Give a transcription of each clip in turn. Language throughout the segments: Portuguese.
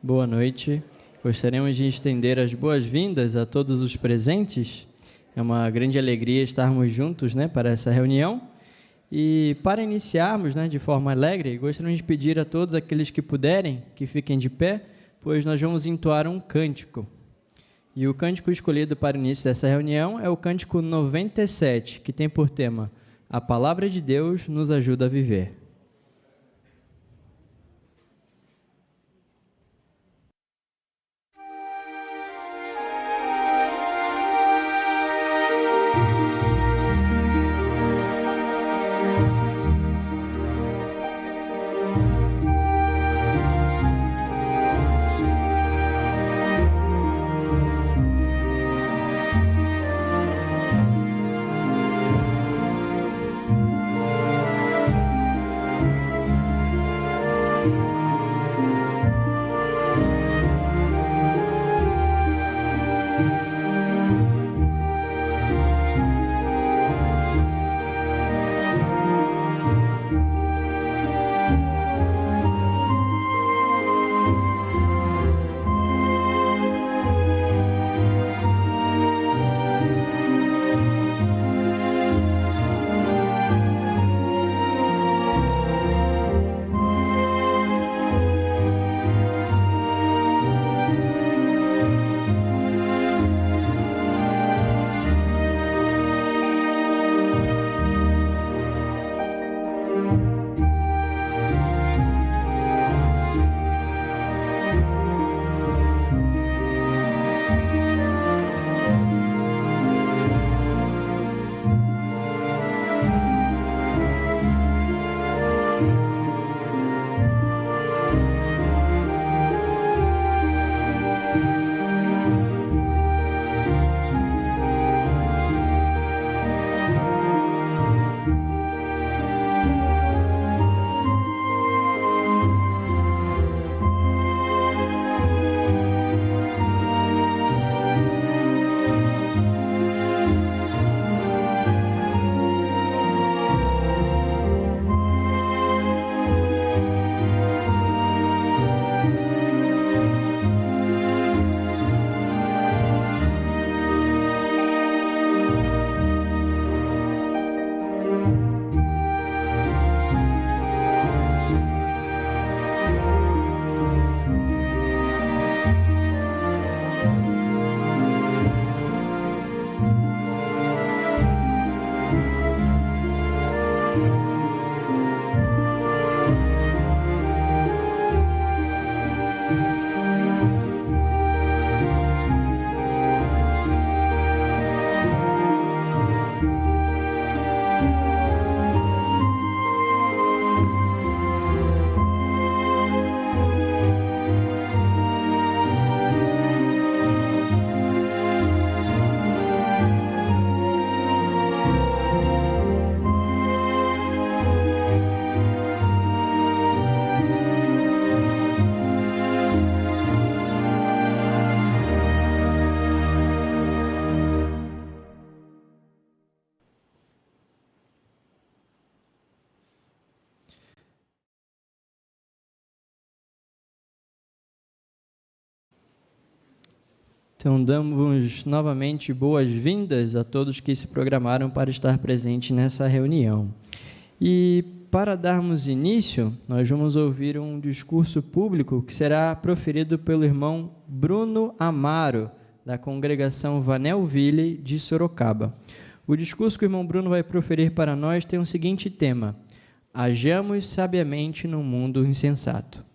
Boa noite. Gostaríamos de estender as boas-vindas a todos os presentes. É uma grande alegria estarmos juntos, para essa reunião. E para iniciarmos, de forma alegre, gostaríamos de pedir a todos aqueles que puderem, que fiquem de pé, pois nós vamos entoar um cântico. E o cântico escolhido para o início dessa reunião é o cântico 97, que tem por tema: A Palavra de Deus nos ajuda a viver. Então, damos novamente boas-vindas a todos que se programaram para estar presente nessa reunião. E, para darmos início, nós vamos ouvir um discurso público que será proferido pelo irmão Bruno Amaro, da congregação Vanelville de Sorocaba. O discurso que o irmão Bruno vai proferir para nós tem o seguinte tema: Hajamos sabiamente num mundo insensato.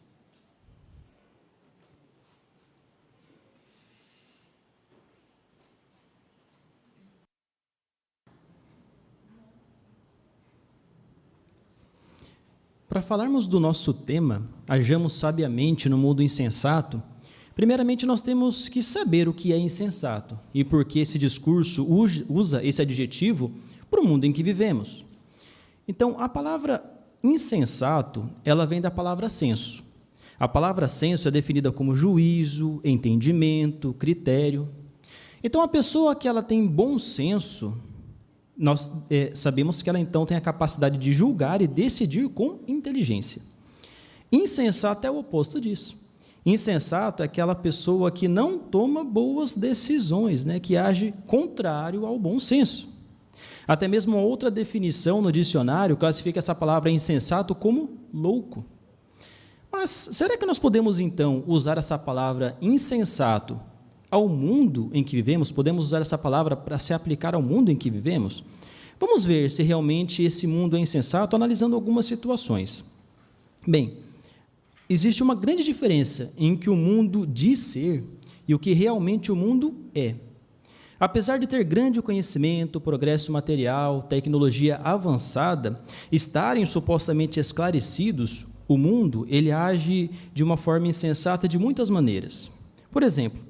Para falarmos do nosso tema, hajamos sabiamente no mundo insensato, primeiramente nós temos que saber o que é insensato e por que esse discurso usa esse adjetivo para o mundo em que vivemos. Então, a palavra insensato, ela vem da palavra senso. A palavra senso é definida como juízo, entendimento, critério. Então, a pessoa que ela tem bom senso, nós sabemos que ela então tem a capacidade de julgar e decidir com inteligência. Insensato é o oposto disso. Insensato é aquela pessoa que não toma boas decisões, né? Que age contrário ao bom senso. Até mesmo uma outra definição no dicionário classifica essa palavra insensato como louco. Mas será que nós podemos, então, usar essa palavra insensato ao mundo em que vivemos? Podemos usar essa palavra para se aplicar ao mundo em que vivemos? Vamos ver se realmente esse mundo é insensato, analisando algumas situações. Bem, existe uma grande diferença em que o mundo diz ser e o que realmente o mundo é. Apesar de ter grande conhecimento, progresso material, tecnologia avançada, estarem supostamente esclarecidos, o mundo ele age de uma forma insensata de muitas maneiras. Por exemplo,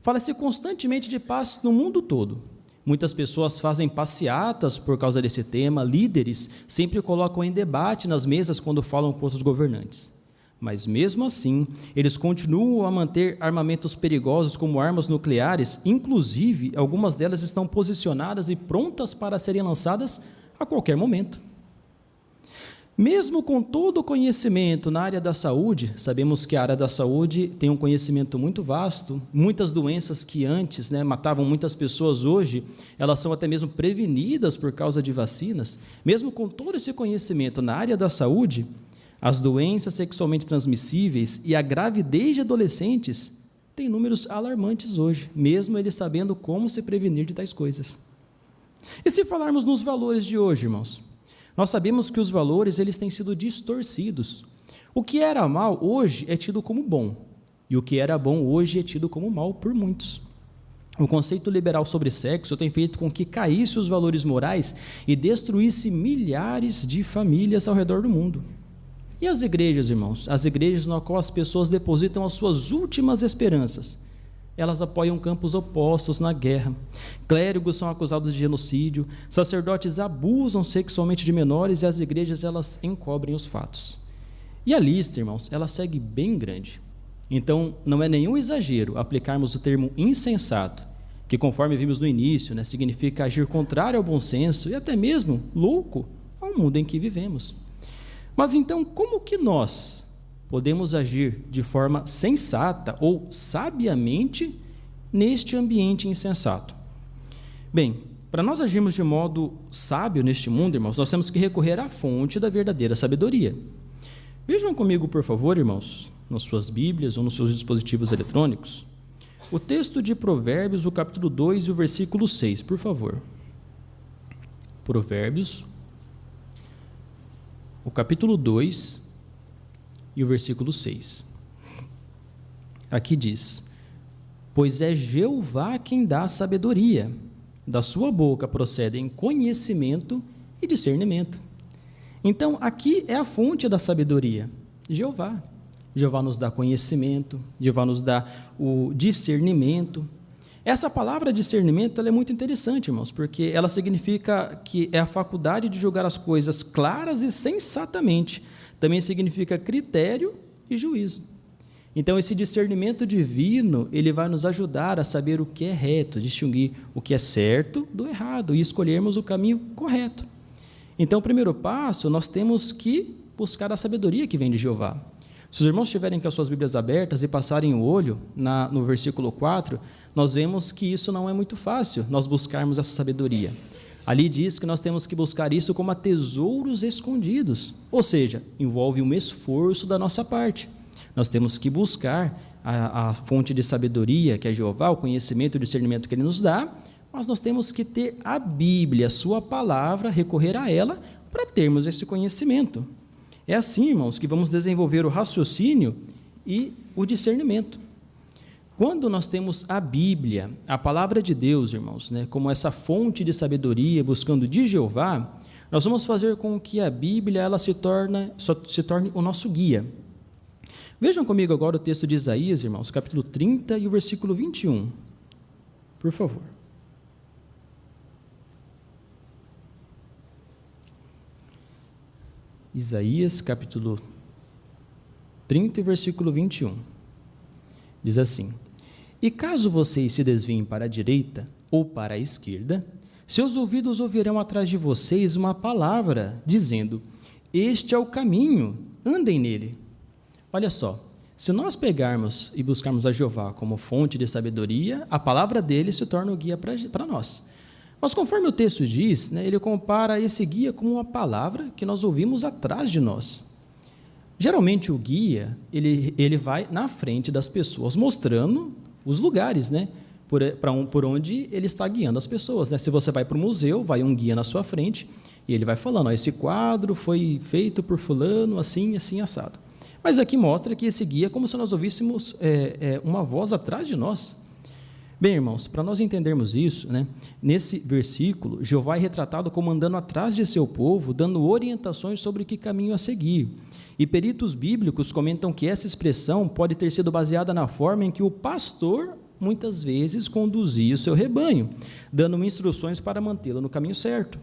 fala-se constantemente de paz no mundo todo. Muitas pessoas fazem passeatas por causa desse tema, líderes sempre colocam em debate nas mesas quando falam com outros governantes. Mas, mesmo assim, eles continuam a manter armamentos perigosos como armas nucleares, inclusive, algumas delas estão posicionadas e prontas para serem lançadas a qualquer momento. Mesmo com todo o conhecimento na área da saúde, sabemos que a área da saúde tem um conhecimento muito vasto, muitas doenças que antes matavam muitas pessoas, hoje, elas são até mesmo prevenidas por causa de vacinas. Mesmo com todo esse conhecimento na área da saúde, as doenças sexualmente transmissíveis e a gravidez de adolescentes têm números alarmantes hoje, mesmo eles sabendo como se prevenir de tais coisas. E se falarmos nos valores de hoje, irmãos? Nós sabemos que os valores eles têm sido distorcidos. O que era mal hoje é tido como bom, e o que era bom hoje é tido como mal por muitos. O conceito liberal sobre sexo tem feito com que caísse os valores morais e destruísse milhares de famílias ao redor do mundo. E as igrejas, irmãos? As igrejas na qual as pessoas depositam as suas últimas esperanças. Elas apoiam campos opostos na guerra. Clérigos são acusados de genocídio, sacerdotes abusam sexualmente de menores e as igrejas elas encobrem os fatos. E a lista, irmãos, ela segue bem grande. Então, não é nenhum exagero aplicarmos o termo insensato, que conforme vimos no início, significa agir contrário ao bom senso e até mesmo louco ao mundo em que vivemos. Mas então, como que nós podemos agir de forma sensata ou sabiamente neste ambiente insensato? Bem, para nós agirmos de modo sábio neste mundo, irmãos, nós temos que recorrer à fonte da verdadeira sabedoria. Vejam comigo, por favor, irmãos, nas suas Bíblias ou nos seus dispositivos eletrônicos, o texto de Provérbios, o capítulo 2 e o versículo 6, por favor. Provérbios, o capítulo 2 e o versículo 6. Aqui diz: pois é Jeová quem dá sabedoria, da sua boca procedem conhecimento e discernimento. Então, aqui é a fonte da sabedoria, Jeová. Jeová nos dá conhecimento, Jeová nos dá o discernimento. Essa palavra discernimento ela é muito interessante, irmãos, porque ela significa que é a faculdade de julgar as coisas claras e sensatamente. Também significa critério e juízo. Então, esse discernimento divino, ele vai nos ajudar a saber o que é reto, distinguir o que é certo do errado e escolhermos o caminho correto. Então, o primeiro passo, nós temos que buscar a sabedoria que vem de Jeová. Se os irmãos estiverem com as suas Bíblias abertas e passarem o olho no versículo 4, nós vemos que isso não é muito fácil, nós buscarmos essa sabedoria. Ali diz que nós temos que buscar isso como a tesouros escondidos, ou seja, envolve um esforço da nossa parte. Nós temos que buscar a fonte de sabedoria, que é Jeová, o conhecimento e o discernimento que Ele nos dá, mas nós temos que ter a Bíblia, a sua palavra, recorrer a ela para termos esse conhecimento. É assim, irmãos, que vamos desenvolver o raciocínio e o discernimento. Quando nós temos a Bíblia, a palavra de Deus, irmãos, como essa fonte de sabedoria, buscando de Jeová, nós vamos fazer com que a Bíblia ela se torne o nosso guia. Vejam comigo agora o texto de Isaías, irmãos, capítulo 30 e o versículo 21. Por favor. Isaías, capítulo 30 e versículo 21. Diz assim: e caso vocês se desviem para a direita ou para a esquerda, seus ouvidos ouvirão atrás de vocês uma palavra, dizendo: este é o caminho, andem nele. Olha só, Se nós pegarmos e buscarmos a Jeová como fonte de sabedoria, a palavra dele se torna o guia para nós. Mas conforme o texto diz, né, ele compara esse guia como uma palavra que nós ouvimos atrás de nós. Geralmente o guia, ele vai na frente das pessoas, mostrando os lugares, né, por onde ele está guiando as pessoas. Né? Se você vai para o museu, vai um guia na sua frente, e ele vai falando, ó, esse quadro foi feito por fulano, assim, assim, assado. Mas aqui mostra que esse guia é como se nós ouvíssemos uma voz atrás de nós. Bem, irmãos, para nós entendermos isso, né, nesse versículo, Jeová é retratado como andando atrás de seu povo, dando orientações sobre que caminho a seguir. E peritos bíblicos comentam que essa expressão pode ter sido baseada na forma em que o pastor, muitas vezes, conduzia o seu rebanho, dando instruções para mantê-lo no caminho certo.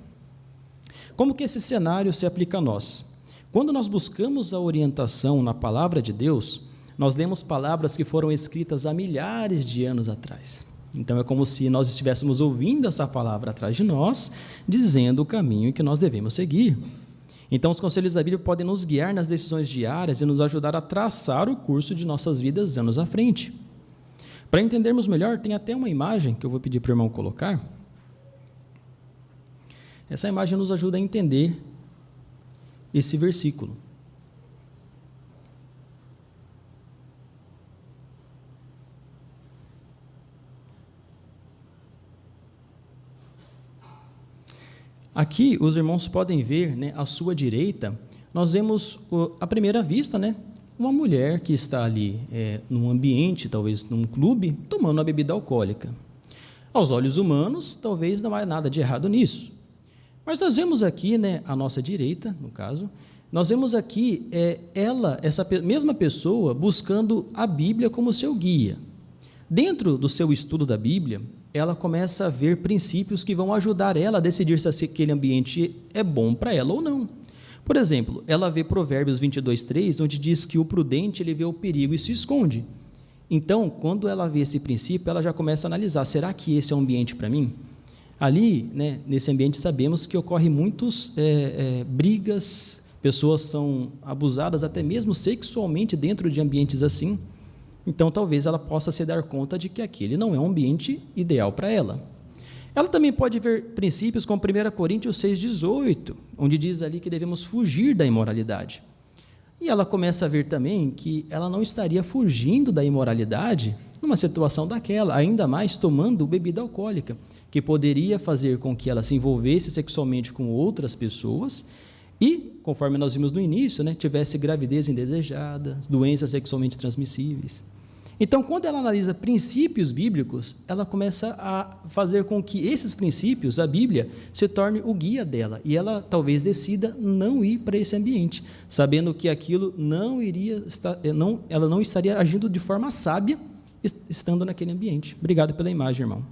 Como que esse cenário se aplica a nós? Quando nós buscamos a orientação na palavra de Deus, nós lemos palavras que foram escritas há milhares de anos atrás. Então, é como se nós estivéssemos ouvindo essa palavra atrás de nós, dizendo o caminho que nós devemos seguir. Então, os conselhos da Bíblia podem nos guiar nas decisões diárias e nos ajudar a traçar o curso de nossas vidas anos à frente. Para entendermos melhor, tem até uma imagem que eu vou pedir para o irmão colocar. Essa imagem nos ajuda a entender esse versículo. Aqui, os irmãos podem ver, né, à sua direita, nós vemos, à primeira vista, né, uma mulher que está ali num ambiente, talvez num clube, tomando uma bebida alcoólica. Aos olhos humanos, talvez não há nada de errado nisso. Mas nós vemos aqui, né, à nossa direita, no caso, nós vemos aqui essa mesma pessoa buscando a Bíblia como seu guia. Dentro do seu estudo da Bíblia, ela começa a ver princípios que vão ajudar ela a decidir se aquele ambiente é bom para ela ou não. Por exemplo, ela vê Provérbios 22:3, onde diz que o prudente ele vê o perigo e se esconde. Então, quando ela vê esse princípio, ela já começa a analisar, será que esse é um ambiente para mim? Ali, né, nesse ambiente, sabemos que ocorrem muitas brigas, pessoas são abusadas até mesmo sexualmente dentro de ambientes assim. Então, talvez ela possa se dar conta de que aquele não é um ambiente ideal para ela. Ela também pode ver princípios como 1 Coríntios 6,18, onde diz ali que devemos fugir da imoralidade. E ela começa a ver também que ela não estaria fugindo da imoralidade numa situação daquela, ainda mais tomando bebida alcoólica, que poderia fazer com que ela se envolvesse sexualmente com outras pessoas e, conforme nós vimos no início, né, tivesse gravidez indesejada, doenças sexualmente transmissíveis. Então, quando ela analisa princípios bíblicos, ela começa a fazer com que esses princípios, a Bíblia, se torne o guia dela, e ela talvez decida não ir para esse ambiente, sabendo que aquilo ela não estaria agindo de forma sábia, estando naquele ambiente. Obrigado pela imagem, irmão.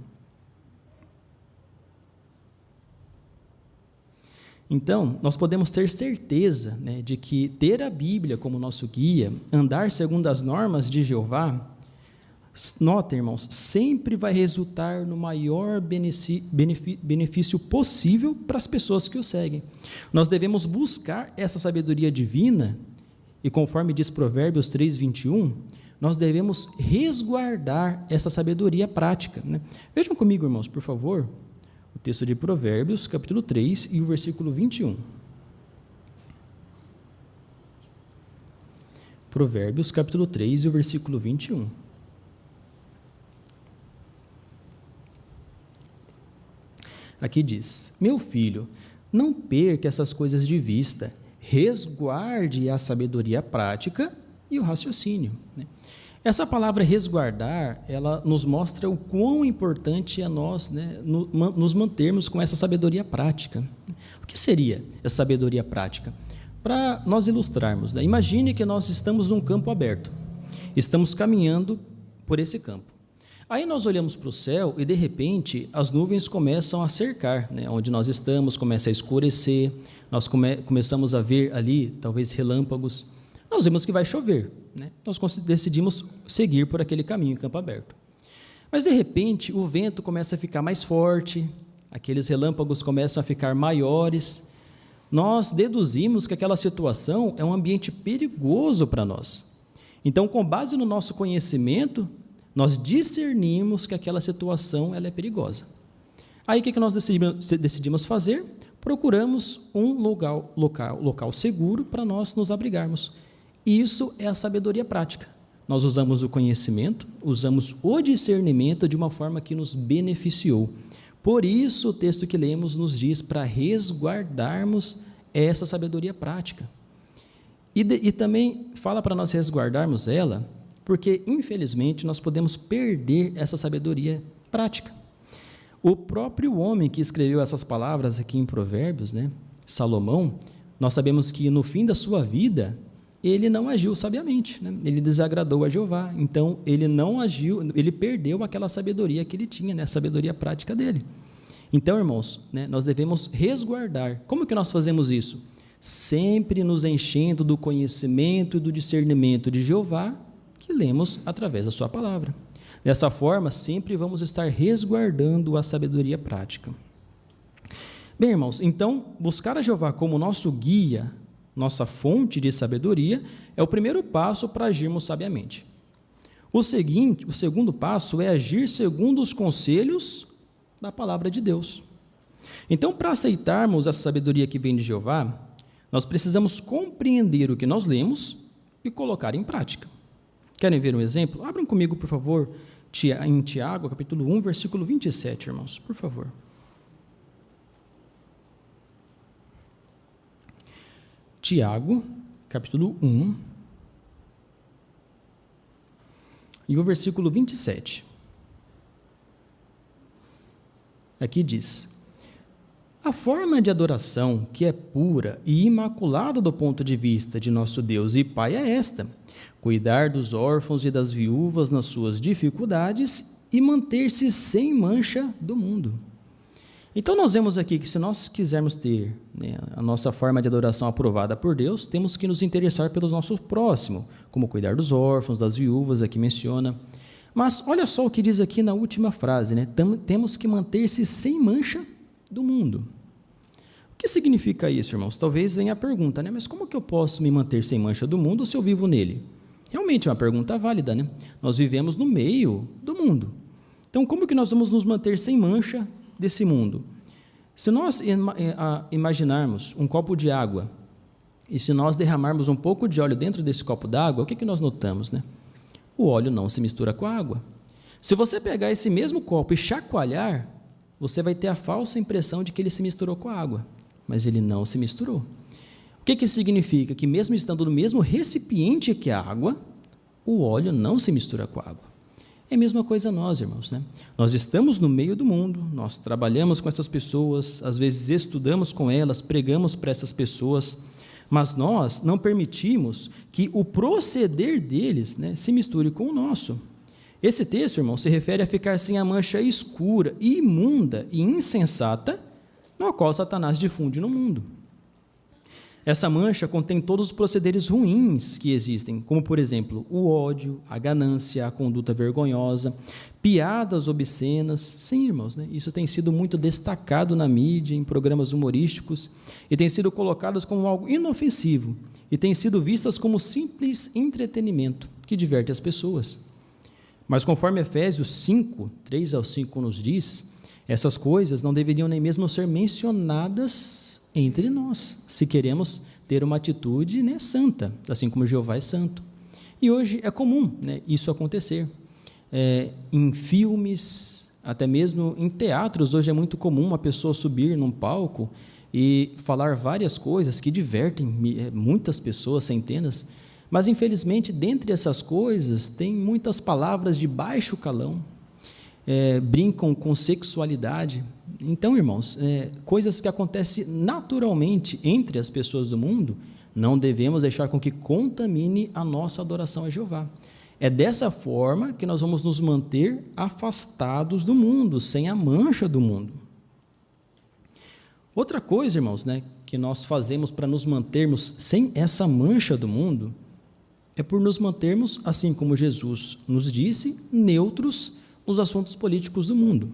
Então, nós podemos ter certeza, né, de que ter a Bíblia como nosso guia, andar segundo as normas de Jeová, notem, irmãos, sempre vai resultar no maior benefício possível para as pessoas que o seguem. Nós devemos buscar essa sabedoria divina, e conforme diz Provérbios 3:21, nós devemos resguardar essa sabedoria prática, né? Vejam comigo, irmãos, por favor, o texto de Provérbios, capítulo 3, e o versículo 21. Provérbios, capítulo 3, e o versículo 21. Aqui diz: meu filho, não perca essas coisas de vista, resguarde a sabedoria prática e o raciocínio. Essa palavra resguardar, ela nos mostra o quão importante é nós, né, nos mantermos com essa sabedoria prática. O que seria essa sabedoria prática? Para nós ilustrarmos, né, imagine que nós estamos num campo aberto, estamos caminhando por esse campo. Aí nós olhamos para o céu e, de repente, as nuvens começam a cercar, né, onde nós estamos, começa a escurecer, nós começamos a ver ali, talvez, relâmpagos. Nós vemos que vai chover, né? Nós decidimos seguir por aquele caminho em campo aberto. Mas, de repente, o vento começa a ficar mais forte, aqueles relâmpagos começam a ficar maiores. Nós deduzimos que aquela situação é um ambiente perigoso para nós. Então, com base no nosso conhecimento, nós discernimos que aquela situação ela é perigosa. Aí, o que nós decidimos fazer? Procuramos um local seguro para nós nos abrigarmos. Isso é a sabedoria prática. Nós usamos o conhecimento, usamos o discernimento de uma forma que nos beneficiou. Por isso, o texto que lemos nos diz para resguardarmos essa sabedoria prática. E também fala para nós resguardarmos ela, porque, infelizmente, nós podemos perder essa sabedoria prática. O próprio homem que escreveu essas palavras aqui em Provérbios, Salomão, nós sabemos que no fim da sua vida, ele não agiu sabiamente, ele desagradou a Jeová, então ele não agiu, ele perdeu aquela sabedoria que ele tinha, a sabedoria prática dele. Então, irmãos, nós devemos resguardar. Como que nós fazemos isso? Sempre nos enchendo do conhecimento e do discernimento de Jeová, que lemos através da sua palavra. Dessa forma, sempre vamos estar resguardando a sabedoria prática. Bem, irmãos, então, buscar a Jeová como nosso guia, nossa fonte de sabedoria, é o primeiro passo para agirmos sabiamente. O segundo passo é agir segundo os conselhos da palavra de Deus. Então, para aceitarmos essa sabedoria que vem de Jeová, nós precisamos compreender o que nós lemos e colocar em prática. Querem ver um exemplo? Abram comigo, por favor, em Tiago, capítulo 1, versículo 27, irmãos, por favor. Tiago, capítulo 1, e o versículo 27. Aqui diz: a forma de adoração que é pura e imaculada do ponto de vista de nosso Deus e Pai é esta: cuidar dos órfãos e das viúvas nas suas dificuldades e manter-se sem mancha do mundo. Então, nós vemos aqui que se nós quisermos ter a nossa forma de adoração aprovada por Deus, temos que nos interessar pelo nosso próximo, como cuidar dos órfãos, das viúvas, aqui menciona. Mas olha só o que diz aqui na última frase, temos que manter-se sem mancha do mundo. O que significa isso, irmãos? Talvez venha a pergunta, mas como que eu posso me manter sem mancha do mundo se eu vivo nele? Realmente é uma pergunta válida, Nós vivemos no meio do mundo. Então, como que nós vamos nos manter sem mancha desse mundo? Se nós imaginarmos um copo de água e se nós derramarmos um pouco de óleo dentro desse copo d'água, o que nós notamos, O óleo não se mistura com a água. Se você pegar esse mesmo copo e chacoalhar, você vai ter a falsa impressão de que ele se misturou com a água, mas ele não se misturou. O que significa? Que mesmo estando no mesmo recipiente que a água, o óleo não se mistura com a água. É a mesma coisa nós, irmãos, Nós estamos no meio do mundo, nós trabalhamos com essas pessoas, às vezes estudamos com elas, pregamos para essas pessoas, mas nós não permitimos que o proceder deles se misture com o nosso. Esse texto, irmão, se refere a ficar sem a mancha escura, imunda e insensata, na qual Satanás difunde no mundo. Essa mancha contém todos os procederes ruins que existem, como, por exemplo, o ódio, a ganância, a conduta vergonhosa, piadas obscenas. Sim, irmãos, isso tem sido muito destacado na mídia, em programas humorísticos, e tem sido colocadas como algo inofensivo, e tem sido vistas como simples entretenimento que diverte as pessoas. Mas conforme Efésios 5, 3-5 nos diz, essas coisas não deveriam nem mesmo ser mencionadas entre nós, se queremos ter uma atitude santa, assim como Jeová é santo. E hoje é comum isso acontecer. Em filmes, até mesmo em teatros, hoje é muito comum uma pessoa subir num palco e falar várias coisas que divertem muitas pessoas, centenas, mas infelizmente, dentre essas coisas, tem muitas palavras de baixo calão, brincam com sexualidade. Então, irmãos, coisas que acontecem naturalmente entre as pessoas do mundo, não devemos deixar com que contamine a nossa adoração a Jeová. É dessa forma que nós vamos nos manter afastados do mundo, sem a mancha do mundo. Outra coisa, irmãos, que nós fazemos para nos mantermos sem essa mancha do mundo, é por nos mantermos, assim como Jesus nos disse, neutros nos assuntos políticos do mundo.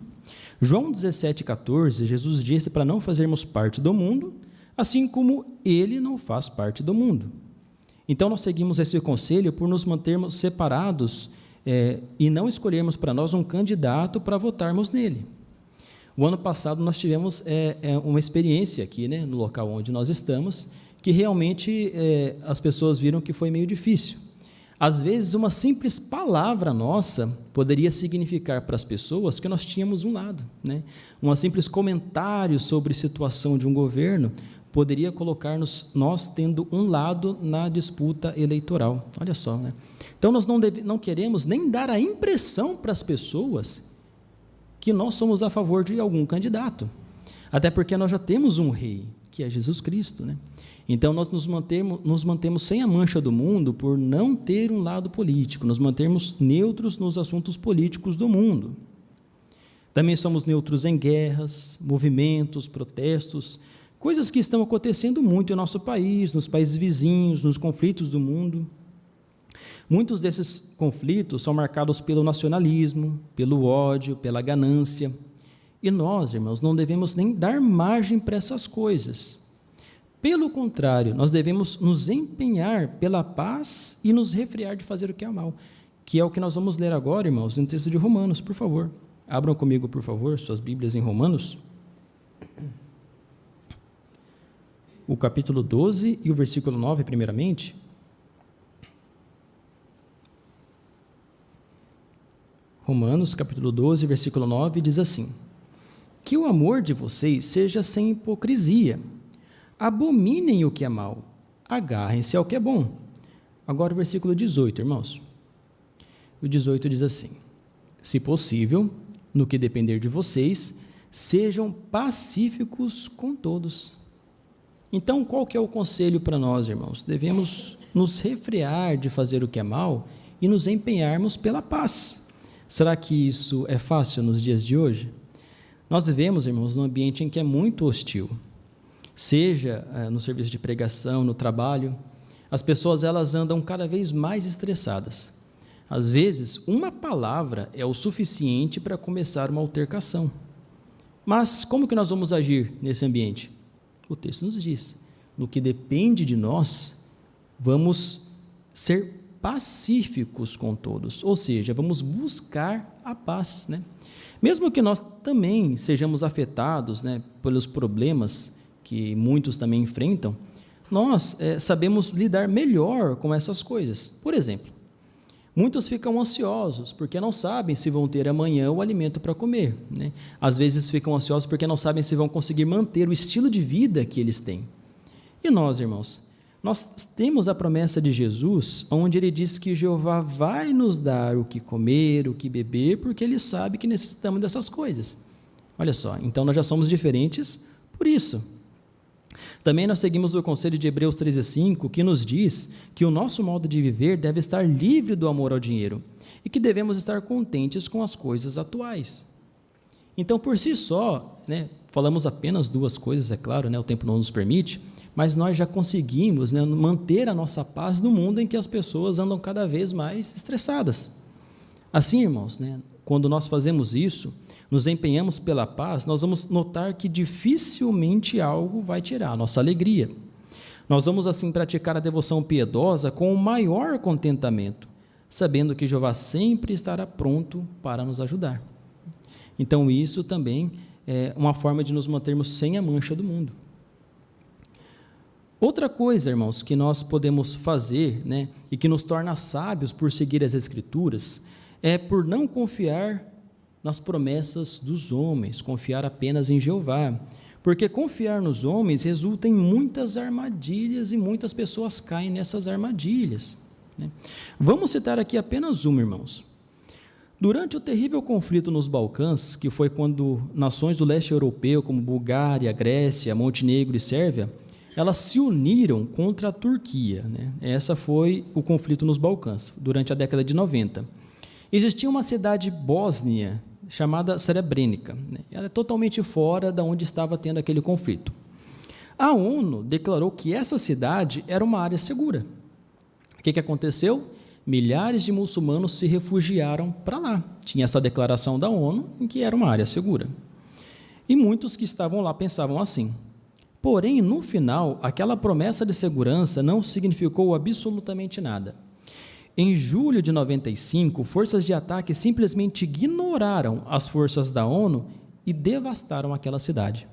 João 17,14, Jesus disse para não fazermos parte do mundo, assim como ele não faz parte do mundo. Então, nós seguimos esse conselho por nos mantermos separados e não escolhermos para nós um candidato para votarmos nele. O ano passado, nós tivemos uma experiência aqui, né, no local onde nós estamos, que realmente as pessoas viram que foi meio difícil. Às vezes, uma simples palavra nossa poderia significar para as pessoas que nós tínhamos um lado, né? Um simples comentário sobre a situação de um governo poderia colocar-nos, nós tendo um lado na disputa eleitoral. Olha só, né? Então, nós não queremos nem dar a impressão para as pessoas que nós somos a favor de algum candidato, até porque nós já temos um rei, que é Jesus Cristo, né? Então, nós nos mantemos sem a mancha do mundo por não ter um lado político, nos mantermos neutros nos assuntos políticos do mundo. Também somos neutros em guerras, movimentos, protestos, coisas que estão acontecendo muito em nosso país, nos países vizinhos, nos conflitos do mundo. Muitos desses conflitos são marcados pelo nacionalismo, pelo ódio, pela ganância. E nós, irmãos, não devemos nem dar margem para essas coisas. Pelo contrário, nós devemos nos empenhar pela paz e nos refrear de fazer o que é mal, que é o que nós vamos ler agora, irmãos, no texto de Romanos, por favor. Abram comigo, por favor, suas Bíblias em Romanos. O capítulo 12 e o versículo 9, primeiramente. Romanos, capítulo 12, versículo 9, diz assim: que o amor de vocês seja sem hipocrisia. Abominem o que é mal, agarrem-se ao que é bom. Agora o versículo 18, irmãos. O 18 diz assim: se possível, no que depender de vocês, sejam pacíficos com todos. Então, qual que é o conselho para nós, irmãos? Devemos nos refrear de fazer o que é mal e nos empenharmos pela paz. Será que isso é fácil nos dias de hoje? Nós vivemos, irmãos, num ambiente em que é muito hostil. Seja no serviço de pregação, no trabalho, as pessoas elas andam cada vez mais estressadas. Às vezes, uma palavra é o suficiente para começar uma altercação. Mas como que nós vamos agir nesse ambiente? O texto nos diz: no que depende de nós, vamos ser pacíficos com todos, ou seja, vamos buscar a paz, né? Mesmo que nós também sejamos afetados, né, pelos problemas que muitos também enfrentam, nós sabemos lidar melhor com essas coisas. Por exemplo, muitos ficam ansiosos porque não sabem se vão ter amanhã o alimento para comer, né? Às vezes ficam ansiosos porque não sabem se vão conseguir manter o estilo de vida que eles têm. E nós, irmãos, nós temos a promessa de Jesus, onde ele diz que Jeová vai nos dar o que comer, o que beber, porque ele sabe que necessitamos dessas coisas. Olha só, então nós já somos diferentes por isso. Também nós seguimos o conselho de Hebreus 13:5, que nos diz que o nosso modo de viver deve estar livre do amor ao dinheiro e que devemos estar contentes com as coisas atuais. Então, por si só, né, falamos apenas duas coisas, é claro, né, o tempo não nos permite, mas nós já conseguimos, né, manter a nossa paz no mundo em que as pessoas andam cada vez mais estressadas. Assim, irmãos, né, quando nós fazemos isso, nos empenhamos pela paz, nós vamos notar que dificilmente algo vai tirar a nossa alegria. Nós vamos, assim, praticar a devoção piedosa com o maior contentamento, sabendo que Jeová sempre estará pronto para nos ajudar. Então, isso também é uma forma de nos mantermos sem a mancha do mundo. Outra coisa, irmãos, que nós podemos fazer, né, e que nos torna sábios por seguir as Escrituras, é por não confiar nas promessas dos homens, confiar apenas em Jeová, porque confiar nos homens resulta em muitas armadilhas e muitas pessoas caem nessas armadilhas, né? Vamos citar aqui apenas uma, irmãos. Durante o terrível conflito nos Balcãs, que foi quando nações do leste europeu, como Bulgária, Grécia, Montenegro e Sérvia, elas se uniram contra a Turquia, né? Essa foi o conflito nos Balcãs, durante a década de 90. Existia uma cidade bósnia chamada Srebrenica, né? Ela é totalmente fora de onde estava tendo aquele conflito. A ONU declarou que essa cidade era uma área segura. O que aconteceu? Milhares de muçulmanos se refugiaram para lá. Tinha essa declaração da ONU em que era uma área segura. E muitos que estavam lá pensavam assim: Porém, no final, aquela promessa de segurança não significou absolutamente nada. Em julho de 95, forças de ataque simplesmente ignoraram as forças da ONU e devastaram aquela cidade.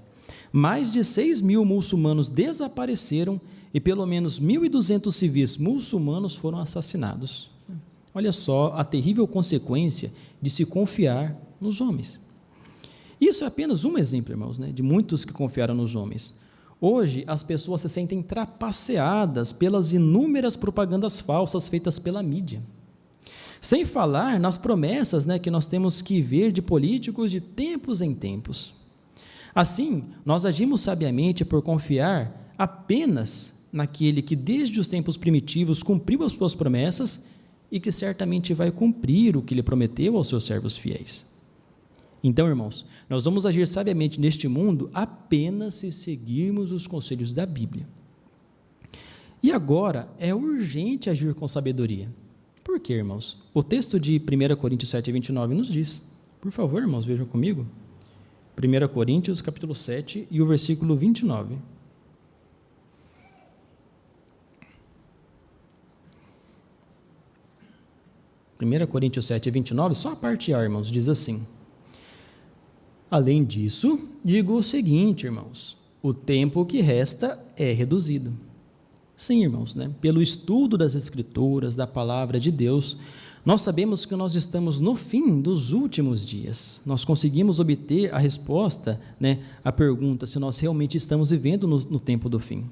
Mais de 6.000 muçulmanos desapareceram e pelo menos 1.200 civis muçulmanos foram assassinados. Olha só a terrível consequência de se confiar nos homens. Isso é apenas um exemplo, irmãos, de muitos que confiaram nos homens. Hoje, as pessoas se sentem trapaceadas pelas inúmeras propagandas falsas feitas pela mídia. Sem falar nas promessas que nós temos que ver de políticos de tempos em tempos. Assim, nós agimos sabiamente por confiar apenas naquele que desde os tempos primitivos cumpriu as suas promessas e que certamente vai cumprir o que ele prometeu aos seus servos fiéis. Então, irmãos, nós vamos agir sabiamente neste mundo apenas se seguirmos os conselhos da Bíblia. E agora, é urgente agir com sabedoria. Por quê, irmãos? O texto de 1 Coríntios 7, 29 nos diz. Por favor, irmãos, vejam comigo. 1 Coríntios, capítulo 7, e o versículo 29. Primeira Coríntios 7, 29, só a parte A, irmãos, diz assim: além disso, digo o seguinte, irmãos, o tempo que resta é reduzido. Sim, irmãos, pelo estudo das Escrituras, da Palavra de Deus, nós sabemos que nós estamos no fim dos últimos dias. Nós conseguimos obter a resposta, à pergunta se nós realmente estamos vivendo no tempo do fim.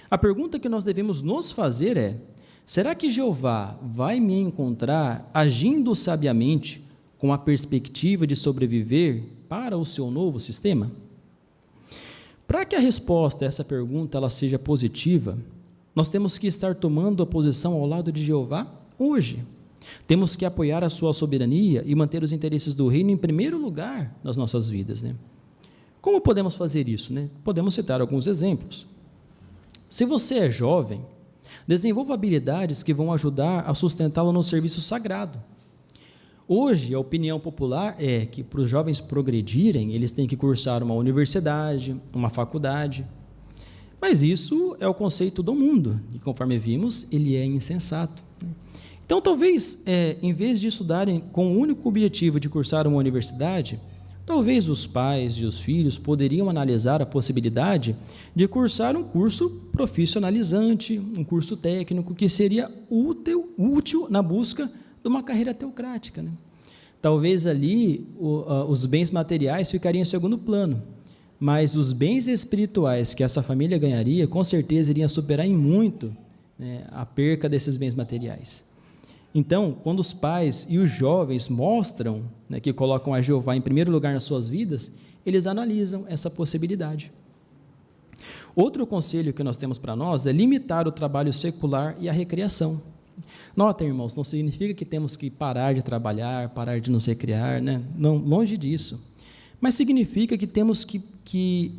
A pergunta que nós devemos nos fazer é: será que Jeová vai me encontrar agindo sabiamente com a perspectiva de sobreviver para o seu novo sistema? Para que a resposta a essa pergunta ela seja positiva, nós temos que estar tomando a posição ao lado de Jeová hoje. Temos que apoiar a sua soberania e manter os interesses do reino em primeiro lugar nas nossas vidas. Como podemos fazer isso? Podemos citar alguns exemplos. Se você é jovem, desenvolva habilidades que vão ajudar a sustentá-lo no serviço sagrado. Hoje, a opinião popular é que para os jovens progredirem, eles têm que cursar uma universidade, uma faculdade. Mas isso é o conceito do mundo, e conforme vimos, ele é insensato. Então, talvez, em vez de estudarem com o único objetivo de cursar uma universidade, talvez os pais e os filhos poderiam analisar a possibilidade de cursar um curso profissionalizante, um curso técnico, que seria útil na busca de uma carreira teocrática. Talvez ali os bens materiais ficariam em segundo plano, mas os bens espirituais que essa família ganharia, com certeza iriam superar em muito a perca desses bens materiais. Então, quando os pais e os jovens mostram que colocam a Jeová em primeiro lugar nas suas vidas, eles analisam essa possibilidade. Outro conselho que nós temos para nós é limitar o trabalho secular e a recreação. Notem, irmãos, não significa que temos que parar de trabalhar, parar de nos recriar, não, longe disso. Mas significa que temos que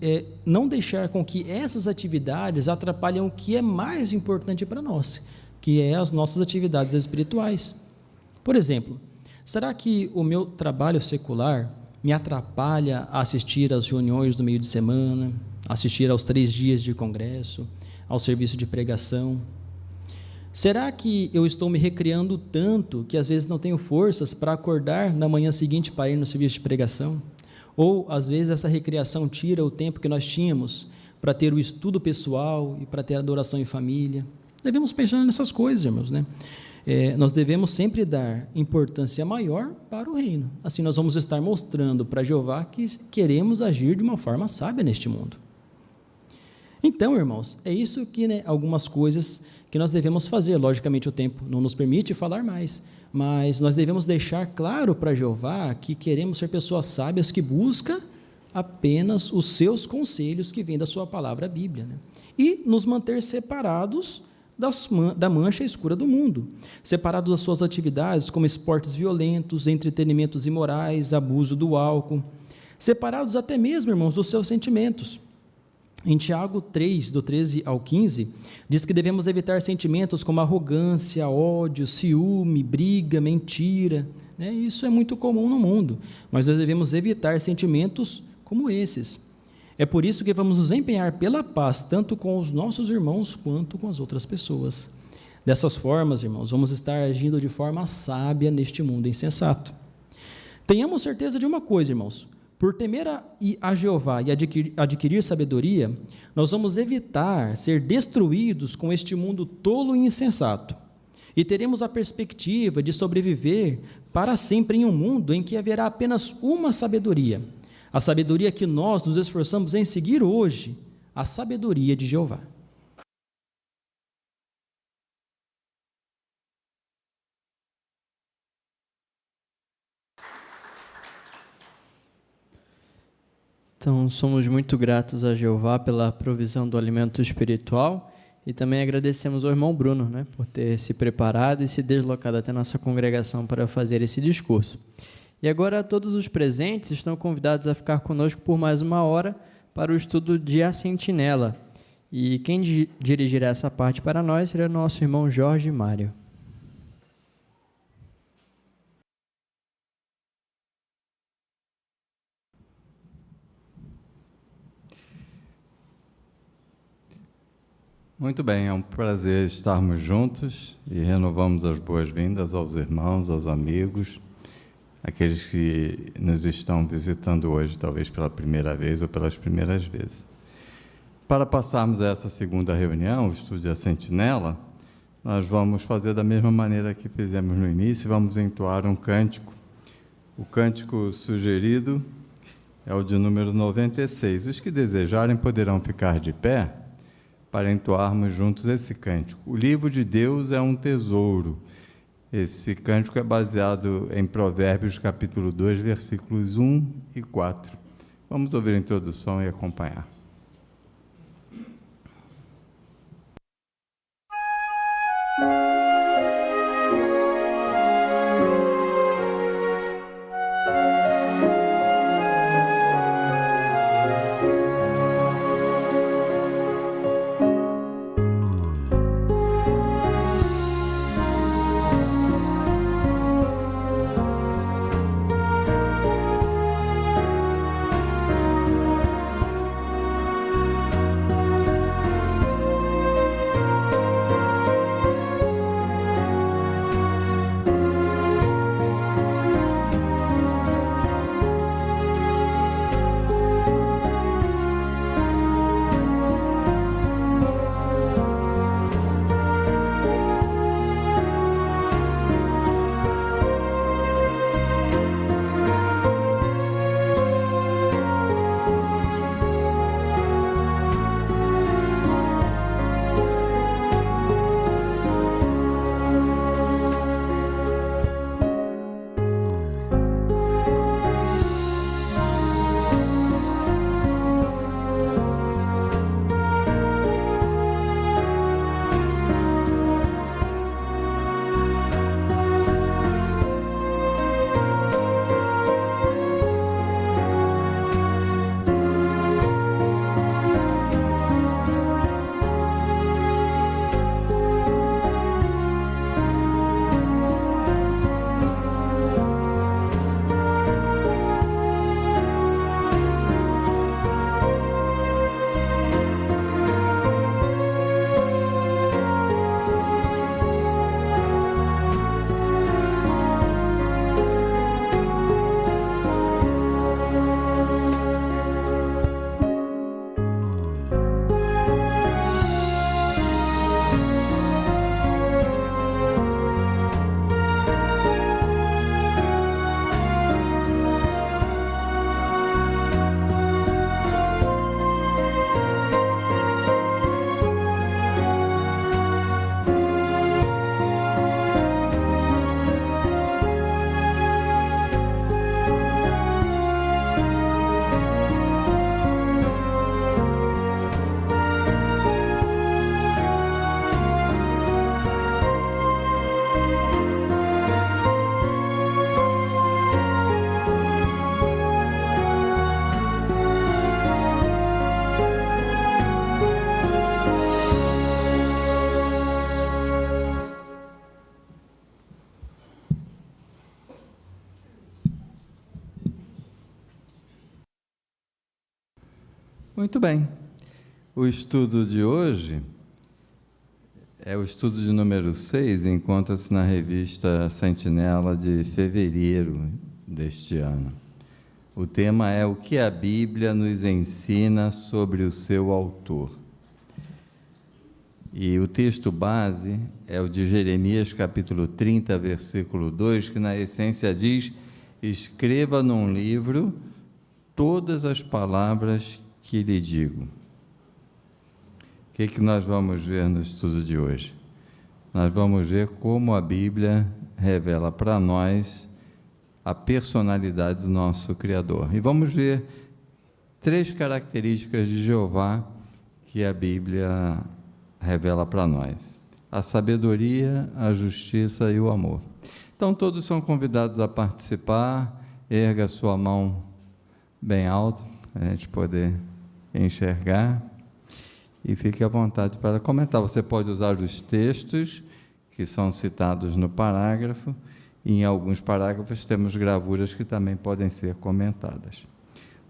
não deixar com que essas atividades atrapalhem o que é mais importante para nós, que é as nossas atividades espirituais. Por exemplo, será que o meu trabalho secular me atrapalha a assistir às reuniões do meio de semana, assistir aos 3 dias de congresso, ao serviço de pregação? Será que eu estou me recriando tanto que às vezes não tenho forças para acordar na manhã seguinte para ir no serviço de pregação? Ou, às vezes, essa recreação tira o tempo que nós tínhamos para ter o estudo pessoal e para ter a adoração em família? Devemos pensar nessas coisas, irmãos, nós devemos sempre dar importância maior para o reino. Assim, nós vamos estar mostrando para Jeová que queremos agir de uma forma sábia neste mundo. Então, irmãos, é isso que, algumas coisas que nós devemos fazer. Logicamente, o tempo não nos permite falar mais, mas nós devemos deixar claro para Jeová que queremos ser pessoas sábias que buscam apenas os seus conselhos que vêm da sua palavra, a Bíblia, e nos manter separados da mancha escura do mundo, separados das suas atividades, como esportes violentos, entretenimentos imorais, abuso do álcool, separados até mesmo, irmãos, dos seus sentimentos. Em Tiago 3, do 13 ao 15, diz que devemos evitar sentimentos como arrogância, ódio, ciúme, briga, mentira. Isso é muito comum no mundo, mas nós devemos evitar sentimentos como esses. É por isso que vamos nos empenhar pela paz, tanto com os nossos irmãos quanto com as outras pessoas. Dessas formas, irmãos, vamos estar agindo de forma sábia neste mundo insensato. Tenhamos certeza de uma coisa, irmãos: por temer a Jeová e adquirir sabedoria, nós vamos evitar ser destruídos com este mundo tolo e insensato. E teremos a perspectiva de sobreviver para sempre em um mundo em que haverá apenas uma sabedoria, a sabedoria que nós nos esforçamos em seguir hoje, a sabedoria de Jeová. Então, somos muito gratos a Jeová pela provisão do alimento espiritual e também agradecemos ao irmão Bruno, por ter se preparado e se deslocado até nossa congregação para fazer esse discurso. E agora todos os presentes estão convidados a ficar conosco por mais 1 hora para o estudo de A Sentinela. E quem dirigirá essa parte para nós será nosso irmão Jorge Mário. Muito bem, é um prazer estarmos juntos e renovamos as boas-vindas aos irmãos, aos amigos, aqueles que nos estão visitando hoje, talvez pela primeira vez ou pelas primeiras vezes. Para passarmos a essa segunda reunião, o estudo da Sentinela, nós vamos fazer da mesma maneira que fizemos no início, vamos entoar um cântico. O cântico sugerido é o de número 96. Os que desejarem poderão ficar de pé para entoarmos juntos esse cântico. O livro de Deus é um tesouro. Esse cântico é baseado em Provérbios, capítulo 2, versículos 1 e 4. Vamos ouvir a introdução e acompanhar. Muito bem. O estudo de hoje é o estudo de número 6, encontra-se na revista Sentinela de fevereiro deste ano. O tema é o que a Bíblia nos ensina sobre o seu autor. E o texto base é o de Jeremias, capítulo 30, versículo 2, que na essência diz: escreva num livro todas as palavras que lhe digo. O que nós vamos ver no estudo de hoje? Nós vamos ver como a Bíblia revela para nós a personalidade do nosso Criador. E vamos ver 3 características de Jeová que a Bíblia revela para nós: a sabedoria, a justiça e o amor. Então, todos são convidados a participar. Erga sua mão bem alto, para a gente poder enxergar, e fique à vontade para comentar. Você pode usar os textos que são citados no parágrafo, e em alguns parágrafos temos gravuras que também podem ser comentadas.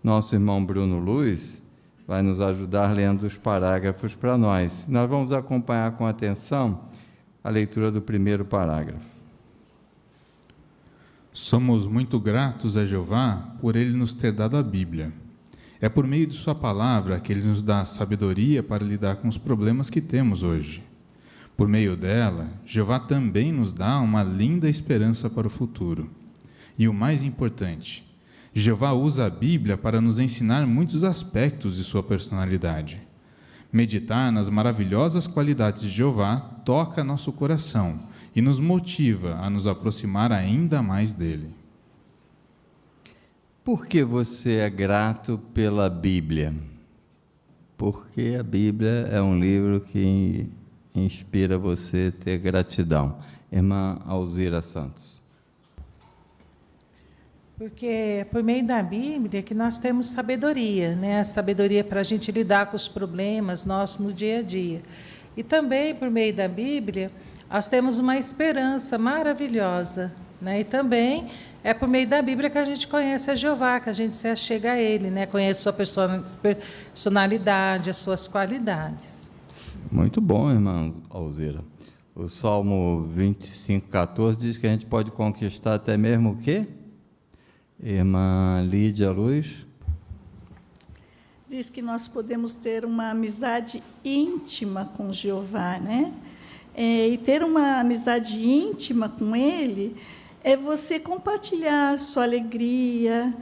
Nosso irmão Bruno Luiz vai nos ajudar lendo os parágrafos para nós. Nós vamos acompanhar com atenção a leitura do primeiro parágrafo. Somos muito gratos a Jeová por Ele nos ter dado a Bíblia. É por meio de sua palavra que Ele nos dá a sabedoria para lidar com os problemas que temos hoje. Por meio dela, Jeová também nos dá uma linda esperança para o futuro. E o mais importante, Jeová usa a Bíblia para nos ensinar muitos aspectos de sua personalidade. Meditar nas maravilhosas qualidades de Jeová toca nosso coração e nos motiva a nos aproximar ainda mais dele. Por que você é grato pela Bíblia? Porque a Bíblia é um livro que inspira você a ter gratidão. Irmã Alzira Santos. Porque é por meio da Bíblia que nós temos sabedoria, né? A sabedoria para a gente lidar com os problemas nossos no dia a dia. E também por meio da Bíblia nós temos uma esperança maravilhosa, né? E também é por meio da Bíblia que a gente conhece a Jeová, que a gente se achega a Ele, né? Conhece a sua personalidade, as suas qualidades. Muito bom, irmã Alzira. O Salmo 25:14 diz que a gente pode conquistar até mesmo o quê? Irmã Lídia Luz. Diz que nós podemos ter uma amizade íntima com Jeová, né? E ter uma amizade íntima com Ele é você compartilhar a sua alegria,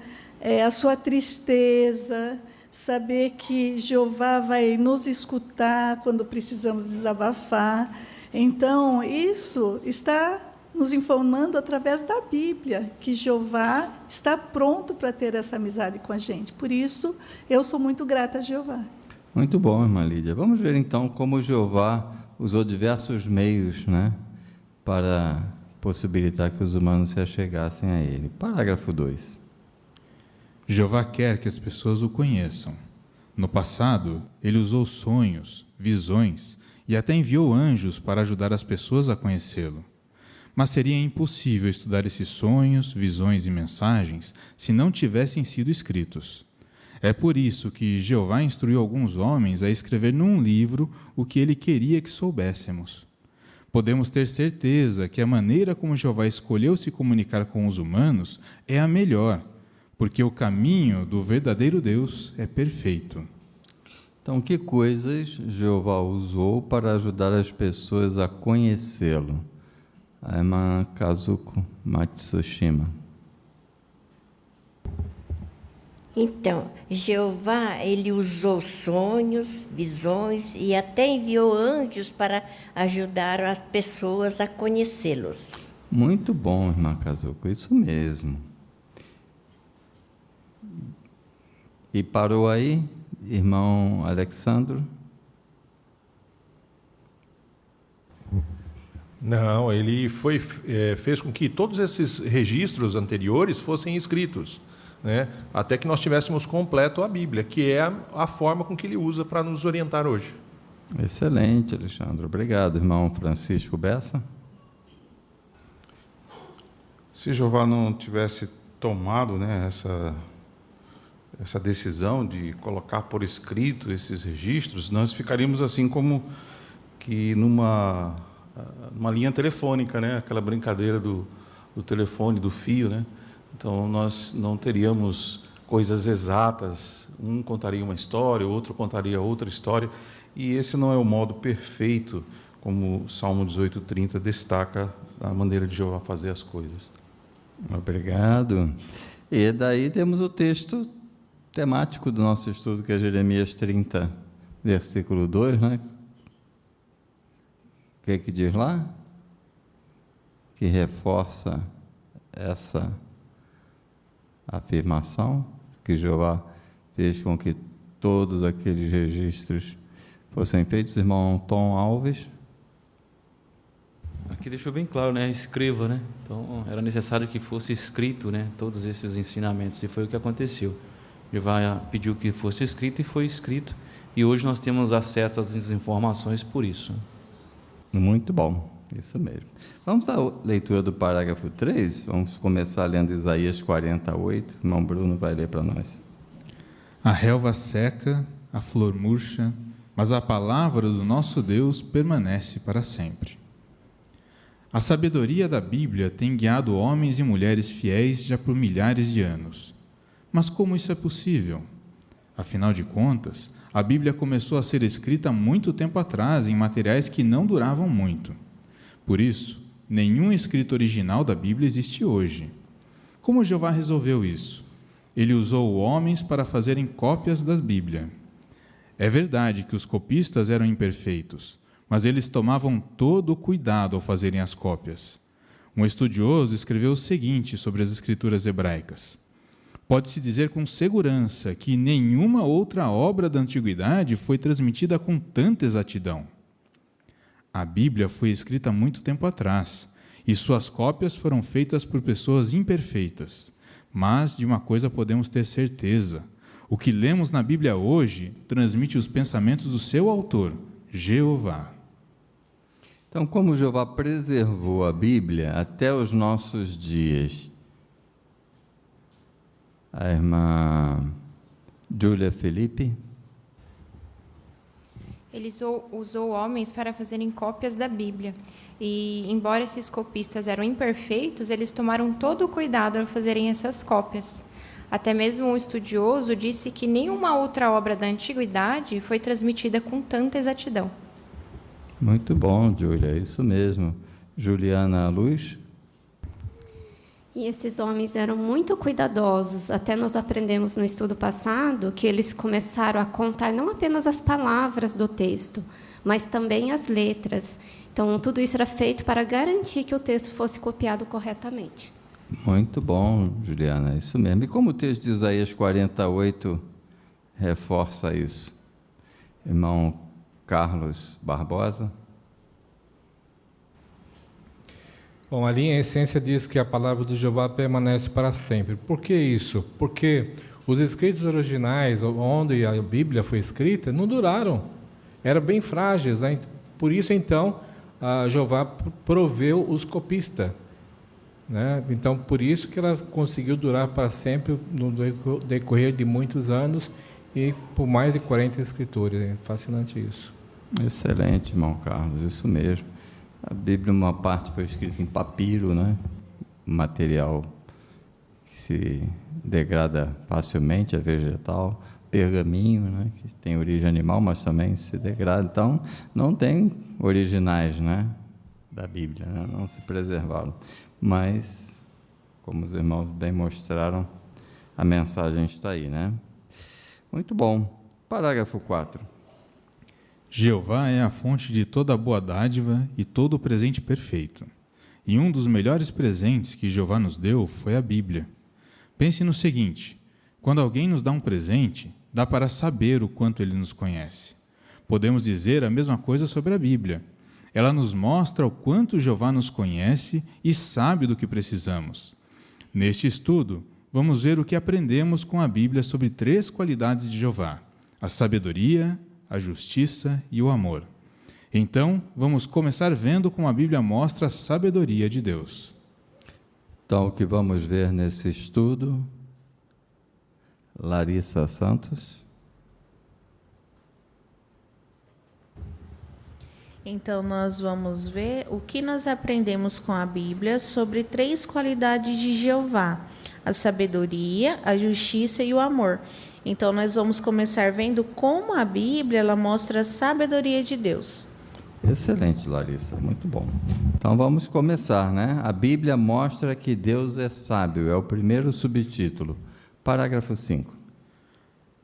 a sua tristeza, saber que Jeová vai nos escutar quando precisamos desabafar. Então, isso está nos informando através da Bíblia, que Jeová está pronto para ter essa amizade com a gente. Por isso, eu sou muito grata a Jeová. Muito bom, irmã Lídia. Vamos ver então como Jeová usou diversos meios, né, para possibilitar que os humanos se achegassem a Ele. Parágrafo 2. Jeová quer que as pessoas o conheçam. No passado, Ele usou sonhos, visões e até enviou anjos para ajudar as pessoas a conhecê-lo. Mas seria impossível estudar esses sonhos, visões e mensagens se não tivessem sido escritos. É por isso que Jeová instruiu alguns homens a escrever num livro o que Ele queria que soubéssemos. Podemos ter certeza que a maneira como Jeová escolheu se comunicar com os humanos é a melhor, porque o caminho do verdadeiro Deus é perfeito. Então, que coisas Jeová usou para ajudar as pessoas a conhecê-lo? A irmã Kazuko Matsushima. Então, Jeová, ele usou sonhos, visões e até enviou anjos para ajudar as pessoas a conhecê-los. Muito bom, irmã Kazuko, isso mesmo. E parou aí, irmão Alexandro? Não, ele fez com que todos esses registros anteriores fossem escritos, né? Até que nós tivéssemos completo a Bíblia, que é a forma com que ele usa para nos orientar hoje. Excelente, Alexandre. Obrigado, irmão Francisco Bessa. Se Jeová não tivesse tomado, né, essa decisão de colocar por escrito esses registros, nós ficaríamos assim como que numa linha telefônica, né? Aquela brincadeira do telefone, do fio, né? Então, nós não teríamos coisas exatas, um contaria uma história, o outro contaria outra história, e esse não é o modo perfeito, como o Salmo 18:30 destaca a maneira de Jeová fazer as coisas. Obrigado. E daí temos o texto temático do nosso estudo, que é Jeremias 30, versículo 2, né? O que é que diz lá? Que reforça essa afirmação, que Jeová fez com que todos aqueles registros fossem feitos. Irmão Tom Alves. Aqui deixou bem claro, né? Escreva, né? Então, era necessário que fosse escrito, né? Todos esses ensinamentos, e foi o que aconteceu. Jeová pediu que fosse escrito e foi escrito, e hoje nós temos acesso às informações por isso. Muito bom, isso mesmo. Vamos à leitura do parágrafo 3, vamos começar lendo Isaías 48, o irmão Bruno vai ler para nós. A relva seca, a flor murcha, mas a palavra do nosso Deus permanece para sempre. A sabedoria da Bíblia tem guiado homens e mulheres fiéis já por milhares de anos. Mas como isso é possível? Afinal de contas, a Bíblia começou a ser escrita há muito tempo atrás em materiais que não duravam muito. Por isso, nenhum escrito original da Bíblia existe hoje. Como Jeová resolveu isso? Ele usou homens para fazerem cópias da Bíblia. É verdade que os copistas eram imperfeitos, mas eles tomavam todo o cuidado ao fazerem as cópias. Um estudioso escreveu o seguinte sobre as escrituras hebraicas: pode-se dizer com segurança que nenhuma outra obra da antiguidade foi transmitida com tanta exatidão. A Bíblia foi escrita há muito tempo atrás, e suas cópias foram feitas por pessoas imperfeitas. Mas de uma coisa podemos ter certeza: o que lemos na Bíblia hoje transmite os pensamentos do seu autor, Jeová. Então, como Jeová preservou a Bíblia até os nossos dias? A irmã Júlia Felipe. Ele usou homens para fazerem cópias da Bíblia. E, embora esses copistas eram imperfeitos, eles tomaram todo o cuidado ao fazerem essas cópias. Até mesmo um estudioso disse que nenhuma outra obra da antiguidade foi transmitida com tanta exatidão. Muito bom, Júlia, é isso mesmo. Juliana Luz. E esses homens eram muito cuidadosos. Até nós aprendemos no estudo passado que eles começaram a contar não apenas as palavras do texto, mas também as letras. Então, tudo isso era feito para garantir que o texto fosse copiado corretamente. Muito bom, Juliana, é isso mesmo. E como o texto de Isaías 48 reforça isso? Irmão Carlos Barbosa. Bom, ali em essência diz que a palavra do Jeová permanece para sempre. Por que isso? Porque os escritos originais, onde a Bíblia foi escrita, não duraram. Eram bem frágeis, né? Por isso, então, Jeová proveu os copistas, né? Então, por isso que ela conseguiu durar para sempre no decorrer de muitos anos e por mais de 40 escritores. É fascinante isso. Excelente, irmão Carlos, isso mesmo. A Bíblia, uma parte foi escrita em papiro, né? Material que se degrada facilmente, é vegetal. Pergaminho, né? Que tem origem animal, mas também se degrada. Então, não tem originais, né? Da Bíblia, né? Não se preservaram. Mas, como os irmãos bem mostraram, a mensagem está aí, né? Muito bom. Parágrafo 4. Jeová é a fonte de toda boa dádiva e todo o presente perfeito. E um dos melhores presentes que Jeová nos deu foi a Bíblia. Pense no seguinte: quando alguém nos dá um presente, dá para saber o quanto ele nos conhece. Podemos dizer a mesma coisa sobre a Bíblia. Ela nos mostra o quanto Jeová nos conhece e sabe do que precisamos. Neste estudo, vamos ver o que aprendemos com a Bíblia sobre 3 qualidades de Jeová: a sabedoria, a justiça e o amor. Então, vamos começar vendo como a Bíblia mostra a sabedoria de Deus. Então, o que vamos ver nesse estudo, Larissa Santos. Então, nós vamos ver o que nós aprendemos com a Bíblia sobre 3 qualidades de Jeová: a sabedoria, a justiça e o amor. Então, nós vamos começar vendo como a Bíblia ela mostra a sabedoria de Deus. Excelente, Larissa, muito bom. Então vamos começar, né? A Bíblia mostra que Deus é sábio, é o primeiro subtítulo. Parágrafo 5.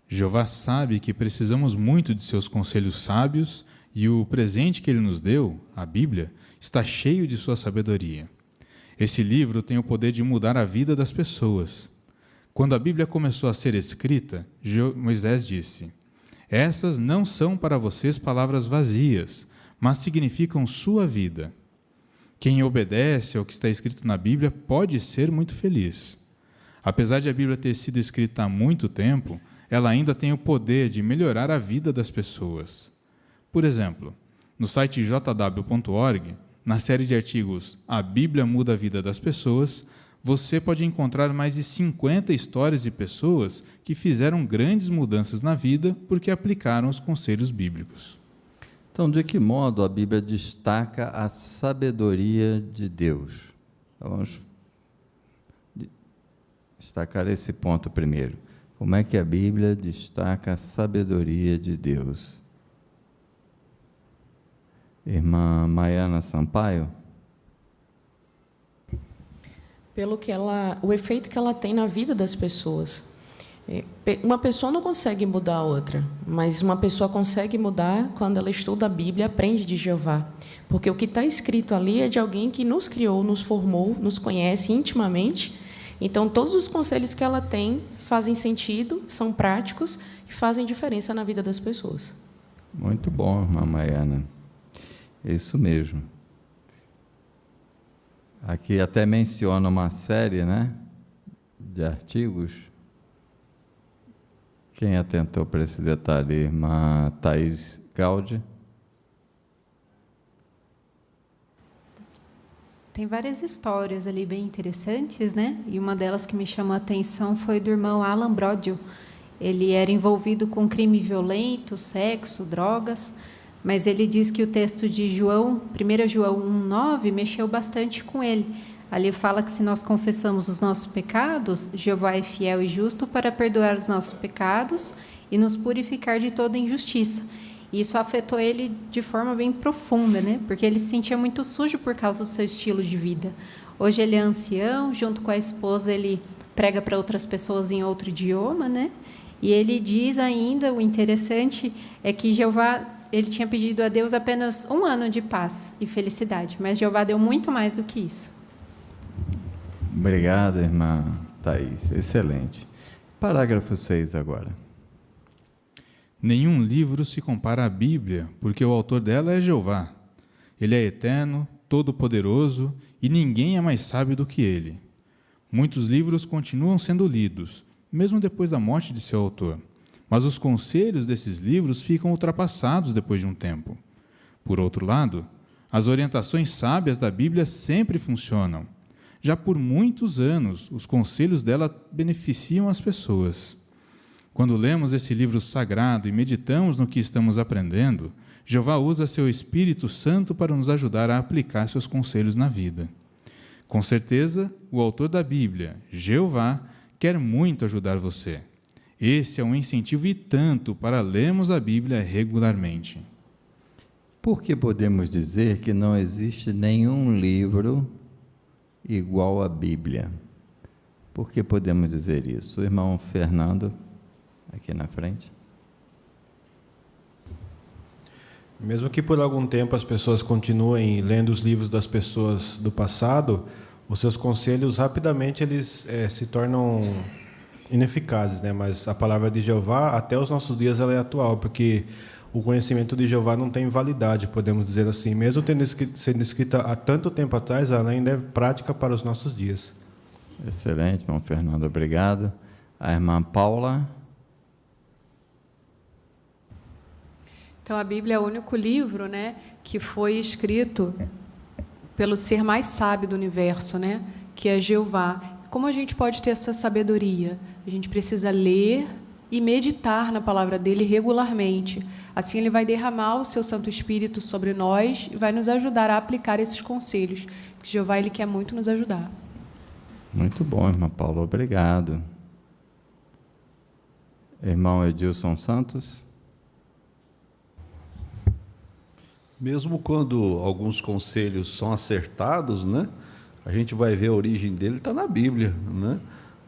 Jeová sabe que precisamos muito de seus conselhos sábios e o presente que ele nos deu, a Bíblia, está cheio de sua sabedoria. Esse livro tem o poder de mudar a vida das pessoas. Quando a Bíblia começou a ser escrita, Moisés disse: "Essas não são para vocês palavras vazias, mas significam sua vida. Quem obedece ao que está escrito na Bíblia pode ser muito feliz." Apesar de a Bíblia ter sido escrita há muito tempo, ela ainda tem o poder de melhorar a vida das pessoas. Por exemplo, no site jw.org, na série de artigos A Bíblia Muda a Vida das Pessoas, você pode encontrar mais de 50 histórias de pessoas que fizeram grandes mudanças na vida porque aplicaram os conselhos bíblicos. Então, de que modo a Bíblia destaca a sabedoria de Deus? Então, vamos destacar esse ponto primeiro. Como é que a Bíblia destaca a sabedoria de Deus? Irmã Maiana Sampaio? O efeito que ela tem na vida das pessoas. Uma pessoa não consegue mudar a outra, mas uma pessoa consegue mudar quando ela estuda a Bíblia e aprende de Jeová. Porque o que está escrito ali é de alguém que nos criou, nos formou, nos conhece intimamente. Então, todos os conselhos que ela tem fazem sentido, são práticos e fazem diferença na vida das pessoas. Muito bom, irmã Maiana. É isso mesmo. Aqui até menciona uma série, né, de artigos. Quem atentou para esse detalhe? Irmã Thaís Gaudi. Tem várias histórias ali bem interessantes, né? E uma delas que me chamou a atenção foi do irmão Alan Brodio. Ele era envolvido com crime violento, sexo, drogas, mas ele diz que o texto de João, 1 João 1,9, mexeu bastante com ele. Ali fala que se nós confessamos os nossos pecados, Jeová é fiel e justo para perdoar os nossos pecados e nos purificar de toda injustiça. E isso afetou ele de forma bem profunda, né? Porque ele se sentia muito sujo por causa do seu estilo de vida. Hoje ele é ancião, junto com a esposa ele prega para outras pessoas em outro idioma, né? E ele diz ainda, o interessante é que Jeová, ele tinha pedido a Deus apenas 1 ano de paz e felicidade, mas Jeová deu muito mais do que isso. Obrigado, irmã Thaís. Excelente. Parágrafo 6 agora. Nenhum livro se compara à Bíblia, porque o autor dela é Jeová. Ele é eterno, todo-poderoso, e ninguém é mais sábio do que ele. Muitos livros continuam sendo lidos, mesmo depois da morte de seu autor, mas os conselhos desses livros ficam ultrapassados depois de um tempo. Por outro lado, as orientações sábias da Bíblia sempre funcionam. Já por muitos anos, os conselhos dela beneficiam as pessoas. Quando lemos esse livro sagrado e meditamos no que estamos aprendendo, Jeová usa seu Espírito Santo para nos ajudar a aplicar seus conselhos na vida. Com certeza, o autor da Bíblia, Jeová, quer muito ajudar você. Esse é um incentivo e tanto para lermos a Bíblia regularmente. Por que podemos dizer que não existe nenhum livro igual à Bíblia? Por que podemos dizer isso? O irmão Fernando, aqui na frente. Mesmo que por algum tempo as pessoas continuem lendo os livros das pessoas do passado, os seus conselhos rapidamente eles se tornam ineficazes, né? Mas a palavra de Jeová até os nossos dias ela é atual, porque o conhecimento de Jeová não tem validade, podemos dizer assim. Mesmo sendo escrita há tanto tempo atrás, ela ainda é prática para os nossos dias. Excelente, irmão Fernando, obrigado. A irmã Paula. Então, a Bíblia é o único livro, né, que foi escrito pelo ser mais sábio do universo, né, que é Jeová. Como a gente pode ter essa sabedoria? A gente precisa ler e meditar na palavra dele regularmente. Assim ele vai derramar o seu Santo Espírito sobre nós e vai nos ajudar a aplicar esses conselhos. Porque Jeová, ele quer muito nos ajudar. Muito bom, irmã Paula, obrigado. Irmão Edilson Santos. Mesmo quando alguns conselhos são acertados, né, a gente vai ver a origem dele, está na Bíblia, né?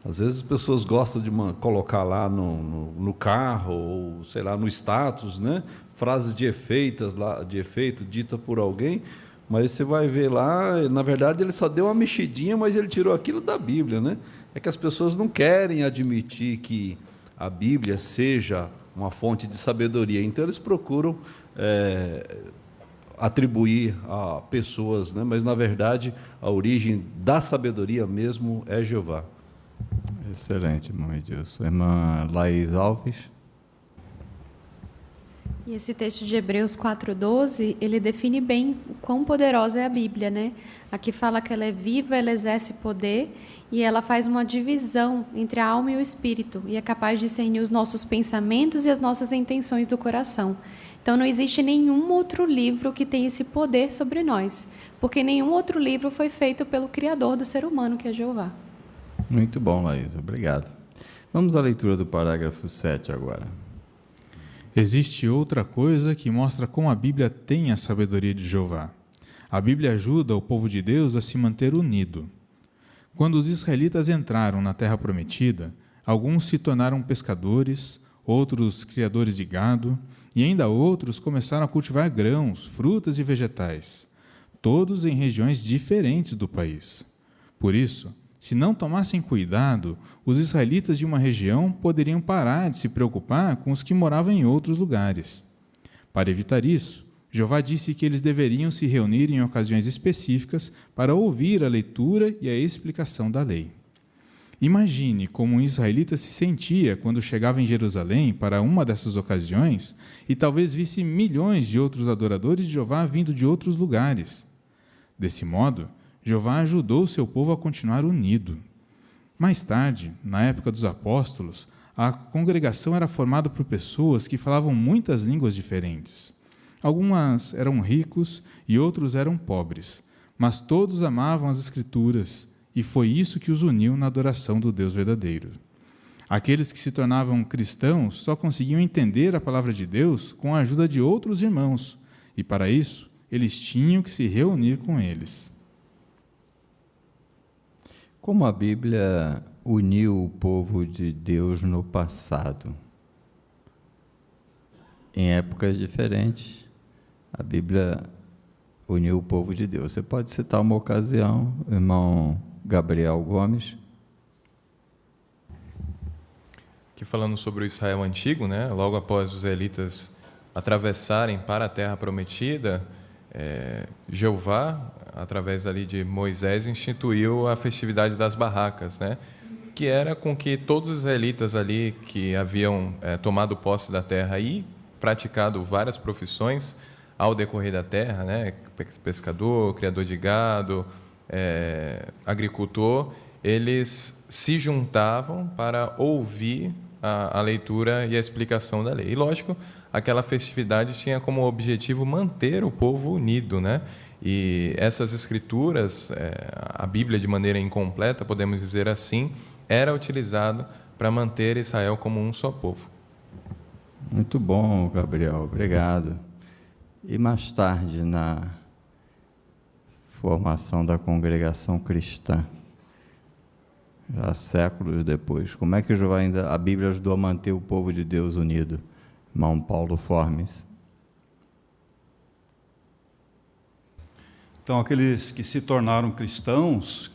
Às vezes as pessoas gostam de colocar lá no carro, ou sei lá, no status, né, frases de efeito dita por alguém, mas você vai ver lá, na verdade ele só deu uma mexidinha, mas ele tirou aquilo da Bíblia, né? É que as pessoas não querem admitir que a Bíblia seja uma fonte de sabedoria, então eles procuram atribuir a pessoas, né? Mas na verdade a origem da sabedoria mesmo é Jeová. Excelente, irmão Edilson. Irmã Laís Alves. E esse texto de Hebreus 4:12, ele define bem o quão poderosa é a Bíblia, né? Aqui fala que ela é viva, ela exerce poder e ela faz uma divisão entre a alma e o espírito e é capaz de discernir os nossos pensamentos e as nossas intenções do coração. Então não existe nenhum outro livro que tenha esse poder sobre nós, porque nenhum outro livro foi feito pelo Criador do ser humano, que é Jeová. Muito bom, Laís, obrigado. Vamos à leitura do parágrafo 7 agora. Existe outra coisa que mostra como a Bíblia tem a sabedoria de Jeová. A Bíblia ajuda o povo de Deus a se manter unido. Quando os israelitas entraram na terra prometida, alguns se tornaram pescadores, outros criadores de gado, e ainda outros começaram a cultivar grãos, frutas e vegetais, todos em regiões diferentes do país. Por isso, se não tomassem cuidado, os israelitas de uma região poderiam parar de se preocupar com os que moravam em outros lugares. Para evitar isso, Jeová disse que eles deveriam se reunir em ocasiões específicas para ouvir a leitura e a explicação da lei. Imagine como um israelita se sentia quando chegava em Jerusalém para uma dessas ocasiões e talvez visse milhões de outros adoradores de Jeová vindo de outros lugares. Desse modo, Jeová ajudou seu povo a continuar unido. Mais tarde, na época dos apóstolos, a congregação era formada por pessoas que falavam muitas línguas diferentes. Algumas eram ricos e outros eram pobres, mas todos amavam as Escrituras, e foi isso que os uniu na adoração do Deus verdadeiro. Aqueles que se tornavam cristãos só conseguiam entender a palavra de Deus com a ajuda de outros irmãos, e para isso, eles tinham que se reunir com eles. Como a Bíblia uniu o povo de Deus no passado? Em épocas diferentes, a Bíblia uniu o povo de Deus. Você pode citar uma ocasião, irmão Gabriel Gomes? Aqui falando sobre o Israel antigo, né? Logo após os israelitas atravessarem para a Terra Prometida, Jeová, através ali de Moisés, instituiu a festividade das barracas, né? Que era com que todos os israelitas ali que haviam tomado posse da terra e praticado várias profissões ao decorrer da terra, né? Pescador, criador de gado, agricultor, eles se juntavam para ouvir a leitura e a explicação da lei. E, lógico, aquela festividade tinha como objetivo manter o povo unido, né? E essas escrituras, a Bíblia de maneira incompleta, podemos dizer assim, era utilizado para manter Israel como um só povo. Muito bom, Gabriel, obrigado. E mais tarde, na formação da congregação cristã, já séculos depois, como é que a Bíblia ajudou a manter o povo de Deus unido? Irmão Paulo Formes. Então, aqueles que se tornaram cristãos,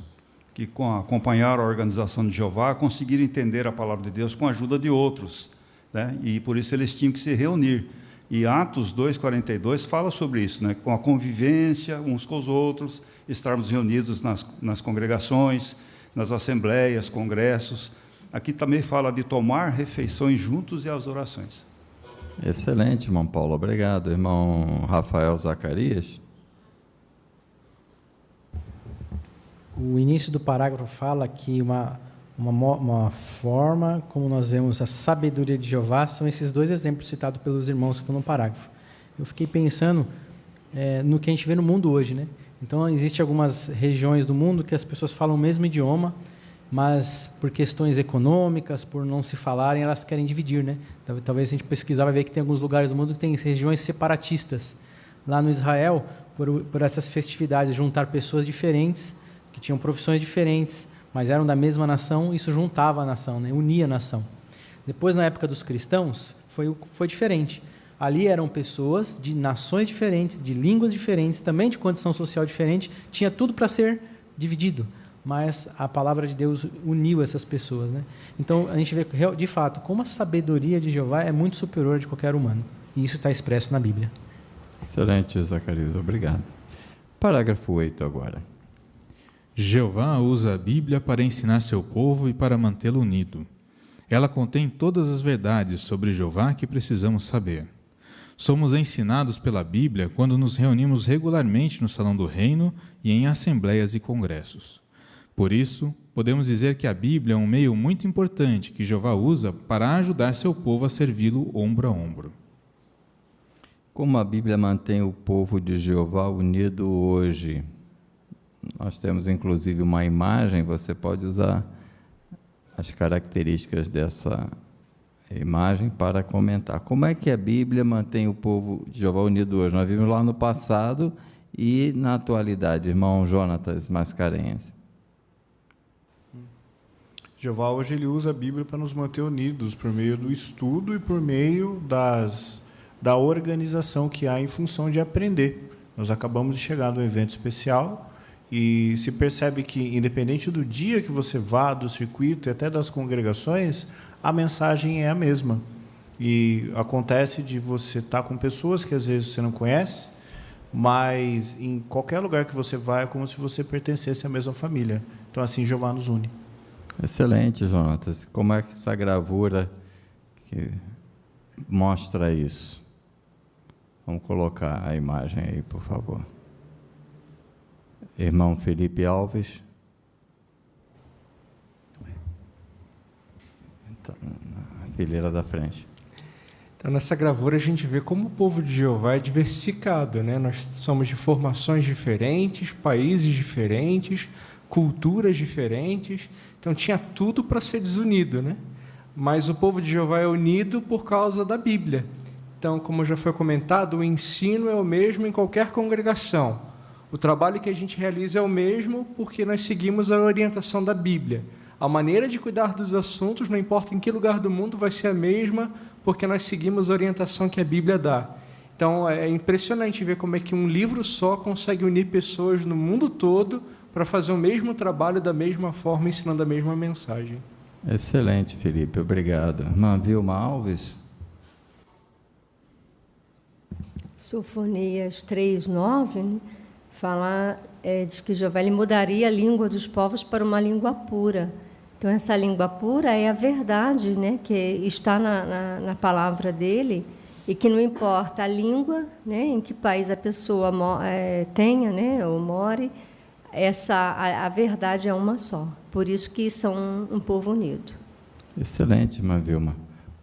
que acompanharam a organização de Jeová, conseguiram entender a palavra de Deus com a ajuda de outros, né? E por isso eles tinham que se reunir. E Atos 2:42 fala sobre isso, né? Com a convivência uns com os outros, estarmos reunidos nas congregações, nas assembleias, congressos. Aqui também fala de tomar refeições juntos e as orações. Excelente, irmão Paulo, obrigado. Irmão Rafael Zacarias. O início do parágrafo fala que uma forma como nós vemos a sabedoria de Jeová, são esses dois exemplos citados pelos irmãos que estão no parágrafo. Eu fiquei pensando no que a gente vê no mundo hoje, né? Então, existem algumas regiões do mundo que as pessoas falam o mesmo idioma, mas por questões econômicas, por não se falarem, elas querem dividir, né? Talvez a gente pesquisar vai ver que tem alguns lugares do mundo que tem regiões separatistas. Lá no Israel, por essas festividades, juntar pessoas diferentes, que tinham profissões diferentes, mas eram da mesma nação, isso juntava a nação, né? Unia a nação. Depois, na época dos cristãos, foi diferente. Ali eram pessoas de nações diferentes, de línguas diferentes, também de condição social diferente, tinha tudo para ser dividido, mas a palavra de Deus uniu essas pessoas, né? Então, a gente vê, de fato, como a sabedoria de Jeová é muito superior de qualquer humano, e isso está expresso na Bíblia. Excelente, Zacarias, obrigado. Parágrafo 8 agora. Jeová usa a Bíblia para ensinar seu povo e para mantê-lo unido. Ela contém todas as verdades sobre Jeová que precisamos saber. Somos ensinados pela Bíblia quando nos reunimos regularmente no Salão do Reino e em assembleias e congressos. Por isso, podemos dizer que a Bíblia é um meio muito importante que Jeová usa para ajudar seu povo a servi-lo ombro a ombro. Como a Bíblia mantém o povo de Jeová unido hoje? Nós temos, inclusive, uma imagem, você pode usar as características dessa imagem para comentar. Como é que a Bíblia mantém o povo de Jeová unido hoje? Nós vimos lá no passado e na atualidade, irmão Jonatas Mascarenhas. Jeová hoje ele usa a Bíblia para nos manter unidos por meio do estudo e por meio da organização que há em função de aprender. Nós acabamos de chegar num evento especial e se percebe que, independente do dia que você vá, do circuito e até das congregações, a mensagem é a mesma. E acontece de você estar com pessoas que às vezes você não conhece, mas em qualquer lugar que você vai é como se você pertencesse à mesma família. Então, assim, Jeová nos une. Excelente, Jonatas. Como é que essa gravura que mostra isso? Vamos colocar a imagem aí, por favor. Irmão Felipe Alves. Então, na fileira da frente. Então, nessa gravura a gente vê como o povo de Jeová é diversificado, né? Nós somos de formações diferentes, países diferentes, culturas diferentes. Então, tinha tudo para ser desunido, né? Mas o povo de Jeová é unido por causa da Bíblia. Então, como já foi comentado, o ensino é o mesmo em qualquer congregação. O trabalho que a gente realiza é o mesmo porque nós seguimos a orientação da Bíblia. A maneira de cuidar dos assuntos, não importa em que lugar do mundo, vai ser a mesma porque nós seguimos a orientação que a Bíblia dá. Então, é impressionante ver como é que um livro só consegue unir pessoas no mundo todo para fazer o mesmo trabalho da mesma forma, ensinando a mesma mensagem. Excelente, Felipe, obrigado. Irmã Vilma Alves. Sofonias 3:9, né? Fala, diz que Jeová ele mudaria a língua dos povos para uma língua pura. Então, essa língua pura é a verdade, né, que está na palavra dele, e que não importa a língua, né, em que país a pessoa tenha, né, ou more, a verdade é uma só. Por isso que são um povo unido. Excelente, irmã Vilma.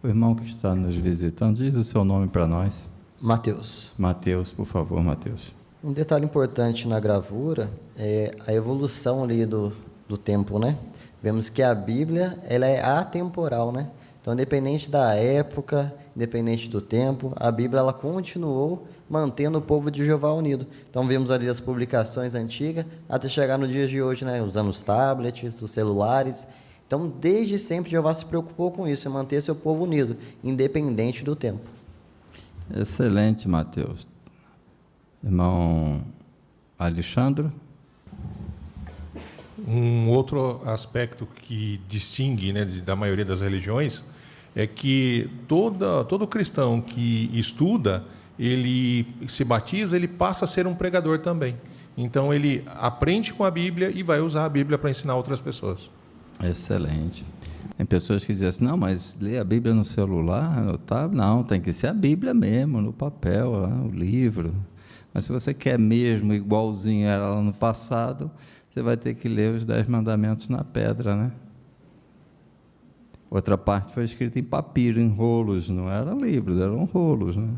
O irmão que está nos visitando, diz o seu nome para nós. Mateus. Mateus, por favor, Mateus. Um detalhe importante na gravura é a evolução ali do tempo, né? Vemos que a Bíblia ela é atemporal, né? Então, independente da época, independente do tempo, a Bíblia ela continuou mantendo o povo de Jeová unido. Então, vemos ali as publicações antigas até chegar no dia de hoje, né? Usando os tablets, os celulares. Então, desde sempre, Jeová se preocupou com isso, em manter seu povo unido, independente do tempo. Excelente, Mateus. Irmão Alexandre. Um outro aspecto que distingue, né, da maioria das religiões é que todo cristão que estuda, ele se batiza, ele passa a ser um pregador também. Então, ele aprende com a Bíblia e vai usar a Bíblia para ensinar outras pessoas. Excelente. Tem pessoas que dizem assim, não, mas ler a Bíblia no celular, tá? Não, tem que ser a Bíblia mesmo, no papel, lá, no livro. Mas se você quer mesmo igualzinho era lá no passado, você vai ter que ler os 10 mandamentos na pedra, né? Outra parte foi escrita em papiro, em rolos, não eram livros, eram rolos, né?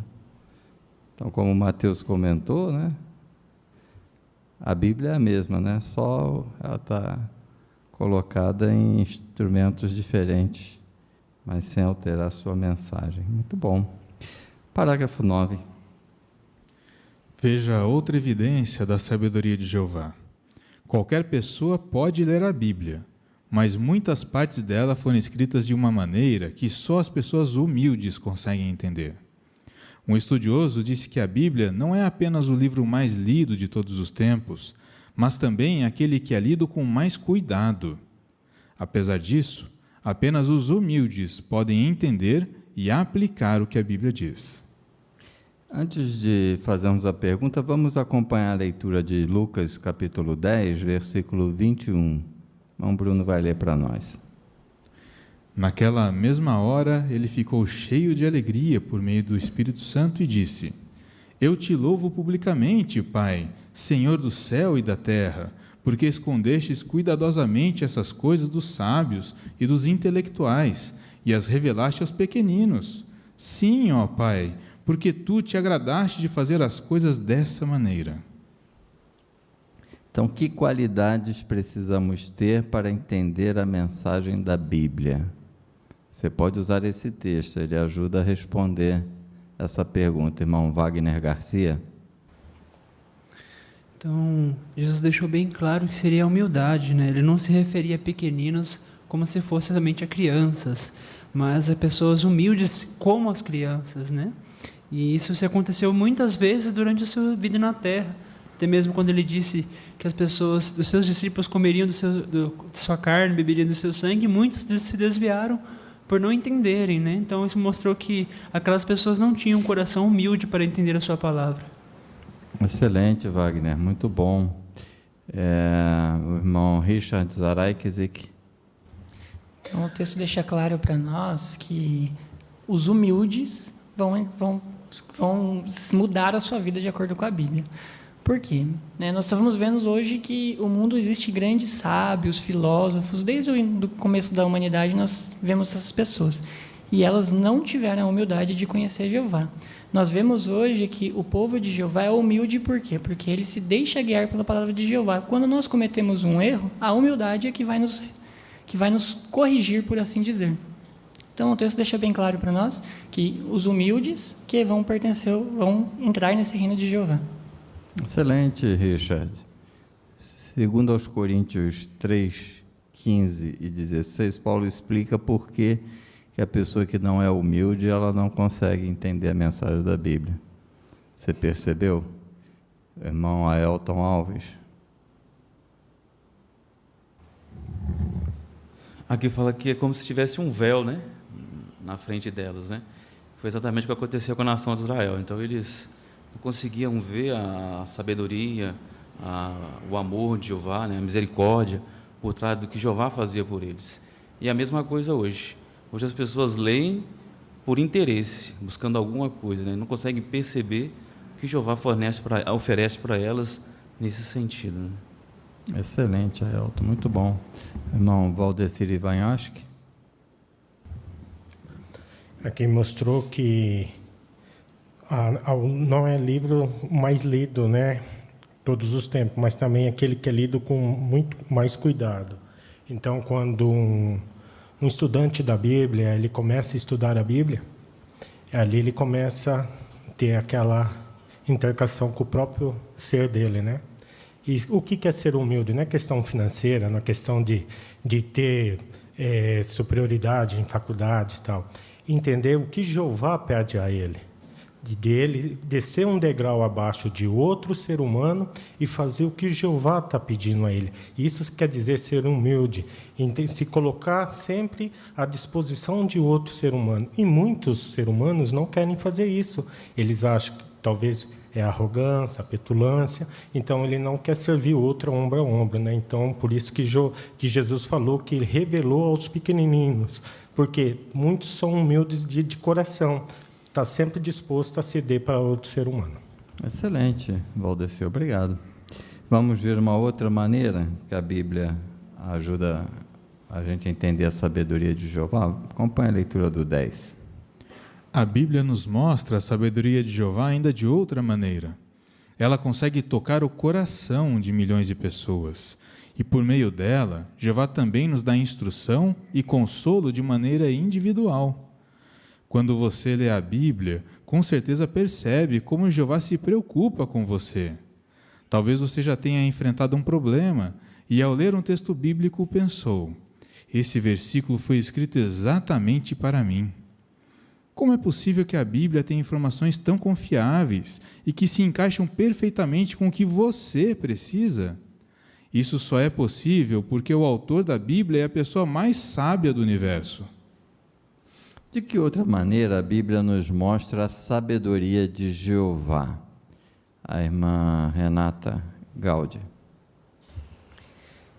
Então, como o Mateus comentou, né? A Bíblia é a mesma, né? Só ela está colocada em instrumentos diferentes, mas sem alterar a sua mensagem. Muito bom. Parágrafo 9. Veja outra evidência da sabedoria de Jeová. Qualquer pessoa pode ler a Bíblia, mas muitas partes dela foram escritas de uma maneira que só as pessoas humildes conseguem entender. Um estudioso disse que a Bíblia não é apenas o livro mais lido de todos os tempos, mas também aquele que é lido com mais cuidado. Apesar disso, apenas os humildes podem entender e aplicar o que a Bíblia diz. Antes de fazermos a pergunta, vamos acompanhar a leitura de Lucas, capítulo 10, versículo 21. Então, Bruno vai ler para nós. Naquela mesma hora, ele ficou cheio de alegria por meio do Espírito Santo e disse: Eu te louvo publicamente, Pai, Senhor do céu e da terra, porque escondestes cuidadosamente essas coisas dos sábios e dos intelectuais e as revelaste aos pequeninos. Sim, ó Pai, porque tu te agradaste de fazer as coisas dessa maneira. Então, que qualidades precisamos ter para entender a mensagem da Bíblia? Você pode usar esse texto, ele ajuda a responder essa pergunta. Irmão Wagner Garcia. Então, Jesus deixou bem claro que seria a humildade, né? Ele não se referia a pequeninos como se fosse somente a crianças, mas a pessoas humildes como as crianças, né? E isso se aconteceu muitas vezes durante a sua vida na Terra. Até mesmo quando ele disse que as pessoas, os seus discípulos comeriam de sua carne, beberiam do seu sangue, muitos se desviaram por não entenderem, né? Então isso mostrou que aquelas pessoas não tinham um coração humilde para entender a sua palavra. Excelente, Wagner, muito bom. O irmão Richard Zaraikizik. Então o texto deixa claro para nós que os humildes vão mudar a sua vida de acordo com a Bíblia. Por quê? Nós estamos vendo hoje que o mundo existe grandes sábios, filósofos, desde o começo da humanidade nós vemos essas pessoas. E elas não tiveram a humildade de conhecer Jeová. Nós vemos hoje que o povo de Jeová é humilde por quê? Porque ele se deixa guiar pela palavra de Jeová. Quando nós cometemos um erro, a humildade é que vai nos corrigir, por assim dizer. Então o texto deixa bem claro para nós que os humildes que vão entrar nesse reino de Jeová. Excelente, Richard. Segundo aos Coríntios 3, 15 e 16, Paulo explica por que a pessoa que não é humilde, ela não consegue entender a mensagem da Bíblia. Você percebeu? Irmão Aelton Alves. Aqui fala que é como se tivesse um véu, né, na frente delas, né? Foi exatamente o que aconteceu com a nação de Israel. Então eles não conseguiam ver a sabedoria, o amor de Jeová, né, a misericórdia por trás do que Jeová fazia por eles. E a mesma coisa hoje. Hoje as pessoas leem por interesse, buscando alguma coisa, né? Não conseguem perceber o que Jeová oferece para elas nesse sentido, né? Excelente, Aelton, muito bom. Irmão Valdecir Ivanhoski. Aqui mostrou que não é livro mais lido, né, todos os tempos, mas também aquele que é lido com muito mais cuidado. Então, quando um estudante da Bíblia, ele começa a estudar a Bíblia, ali ele começa a ter aquela intercação com o próprio ser dele, né? E o que é ser humilde? Não é questão financeira, não é questão de ter superioridade em faculdades e tal. Entender o que Jeová pede a ele. De ele descer um degrau abaixo de outro ser humano e fazer o que Jeová está pedindo a ele. Isso quer dizer ser humilde, se colocar sempre à disposição de outro ser humano. E muitos seres humanos não querem fazer isso. Eles acham que talvez é arrogância, petulância, então ele não quer servir outro ombro a ombro, né? Então, por isso que Jesus falou que ele revelou aos pequenininhos, porque muitos são humildes de coração, está sempre disposto a ceder para outro ser humano. Excelente, Valdecir, obrigado. Vamos ver uma outra maneira que a Bíblia ajuda a gente entender a sabedoria de Jeová? Acompanhe a leitura do 10. A Bíblia nos mostra a sabedoria de Jeová ainda de outra maneira. Ela consegue tocar o coração de milhões de pessoas. E por meio dela, Jeová também nos dá instrução e consolo de maneira individual. Quando você lê a Bíblia, com certeza percebe como Jeová se preocupa com você. Talvez você já tenha enfrentado um problema e, ao ler um texto bíblico, pensou: esse versículo foi escrito exatamente para mim. Como é possível que a Bíblia tenha informações tão confiáveis e que se encaixam perfeitamente com o que você precisa? Isso só é possível porque o autor da Bíblia é a pessoa mais sábia do universo. De que outra maneira a Bíblia nos mostra a sabedoria de Jeová? A irmã Renata Gaudi.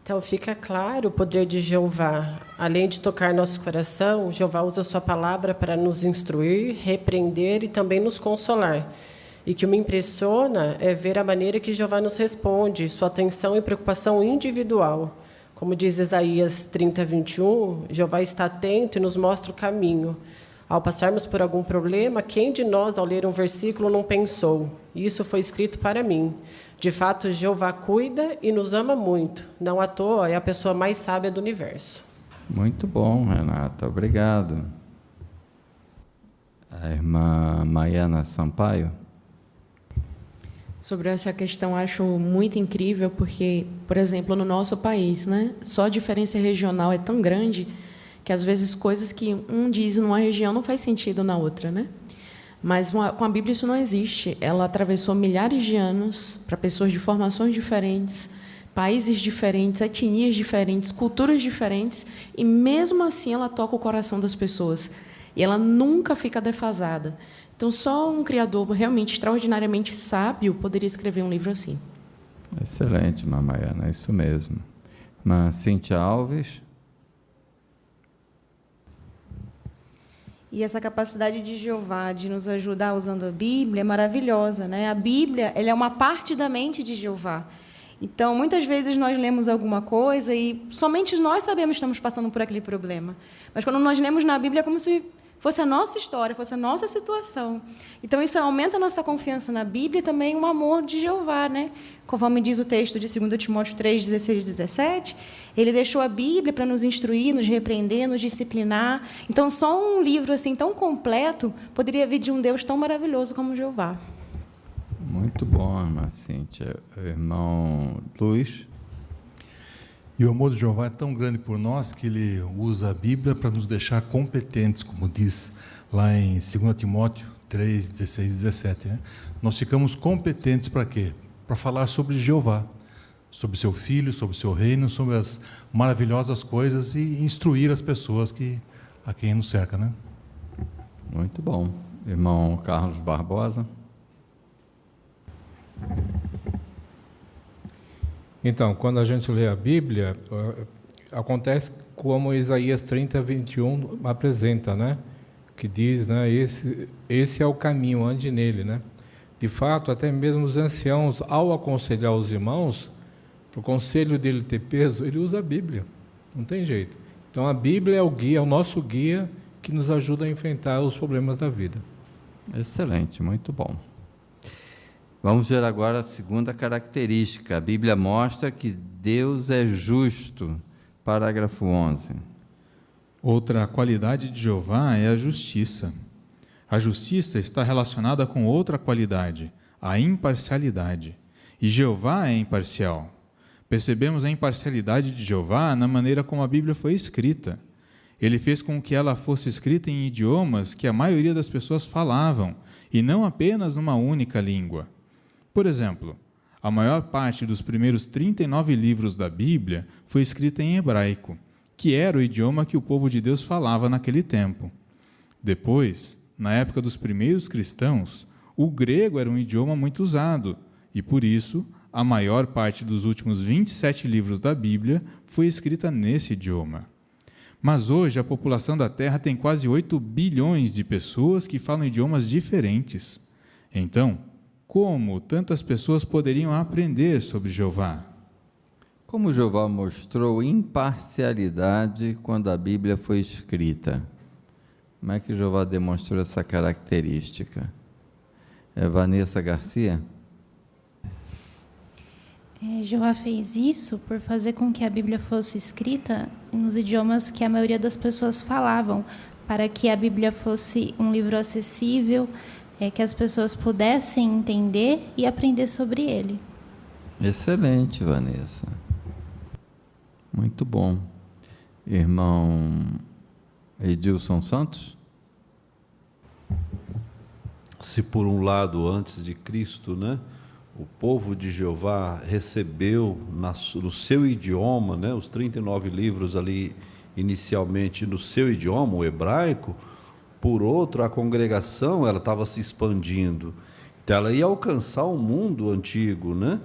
Então fica claro o poder de Jeová. Além de tocar nosso coração, Jeová usa sua palavra para nos instruir, repreender e também nos consolar. E o que me impressiona é ver a maneira que Jeová nos responde, sua atenção e preocupação individual. Como diz Isaías 30:21, Jeová está atento e nos mostra o caminho. Ao passarmos por algum problema, quem de nós, ao ler um versículo, não pensou: isso foi escrito para mim? De fato, Jeová cuida e nos ama muito. Não à toa, é a pessoa mais sábia do universo. Muito bom, Renata. Obrigado. A irmã Maiana Sampaio. Sobre essa questão, acho muito incrível, porque, por exemplo, no nosso país, né, só a diferença regional é tão grande que, às vezes, coisas que um diz numa região não faz sentido na outra, né? Mas com a Bíblia isso não existe. Ela atravessou milhares de anos para pessoas de formações diferentes, países diferentes, etnias diferentes, culturas diferentes, e mesmo assim ela toca o coração das pessoas. E ela nunca fica defasada. Então, só um criador realmente extraordinariamente sábio poderia escrever um livro assim. Excelente, Mamaiana, é isso mesmo. Mas Cíntia Alves. E essa capacidade de Jeová de nos ajudar usando a Bíblia é maravilhosa, né? A Bíblia, ela é uma parte da mente de Jeová. Então, muitas vezes nós lemos alguma coisa e somente nós sabemos que estamos passando por aquele problema. Mas quando nós lemos na Bíblia é como se fosse a nossa história, fosse a nossa situação. Então, isso aumenta a nossa confiança na Bíblia e também o amor de Jeová, né? Conforme diz o texto de 2 Timóteo 3, 16 e 17, ele deixou a Bíblia para nos instruir, nos repreender, nos disciplinar. Então, só um livro assim tão completo poderia vir de um Deus tão maravilhoso como Jeová. Muito bom, irmã Cíntia. Irmão Luiz. E o amor de Jeová é tão grande por nós que ele usa a Bíblia para nos deixar competentes, como diz lá em 2 Timóteo 3, 16 e 17. Né? Nós ficamos competentes para quê? Para falar sobre Jeová, sobre seu Filho, sobre seu reino, sobre as maravilhosas coisas e instruir as pessoas a quem nos cerca. Né? Muito bom. Irmão Carlos Barbosa. Então, quando a gente lê a Bíblia, acontece como Isaías 30, 21 apresenta, né? Que diz, né? Esse é o caminho, ande nele, né? De fato, até mesmo os anciãos, ao aconselhar os irmãos, para o conselho dele ter peso, ele usa a Bíblia. Não tem jeito. Então, a Bíblia é o guia, é o nosso guia que nos ajuda a enfrentar os problemas da vida. Excelente, muito bom. Vamos ver agora a segunda característica. A Bíblia mostra que Deus é justo. Parágrafo 11. Outra qualidade de Jeová é a justiça. A justiça está relacionada com outra qualidade, a imparcialidade. E Jeová é imparcial. Percebemos a imparcialidade de Jeová na maneira como a Bíblia foi escrita. Ele fez com que ela fosse escrita em idiomas que a maioria das pessoas falavam, e não apenas numa única língua. Por exemplo, a maior parte dos primeiros 39 livros da Bíblia foi escrita em hebraico, que era o idioma que o povo de Deus falava naquele tempo. Depois, na época dos primeiros cristãos, o grego era um idioma muito usado, e por isso, a maior parte dos últimos 27 livros da Bíblia foi escrita nesse idioma. Mas hoje a população da Terra tem quase 8 bilhões de pessoas que falam idiomas diferentes. Então, como tantas pessoas poderiam aprender sobre Jeová? Como Jeová mostrou imparcialidade quando a Bíblia foi escrita? Como é que Jeová demonstrou essa característica? Vanessa Garcia? Jeová fez isso por fazer com que a Bíblia fosse escrita nos idiomas que a maioria das pessoas falavam, para que a Bíblia fosse um livro acessível, que as pessoas pudessem entender e aprender sobre ele. Excelente, Vanessa. Muito bom. Irmão Edilson Santos? Se por um lado, antes de Cristo, né, o povo de Jeová recebeu no seu idioma, né, os 39 livros ali inicialmente no seu idioma, o hebraico, por outro, a congregação ela estava se expandindo, então ela ia alcançar o mundo antigo, né?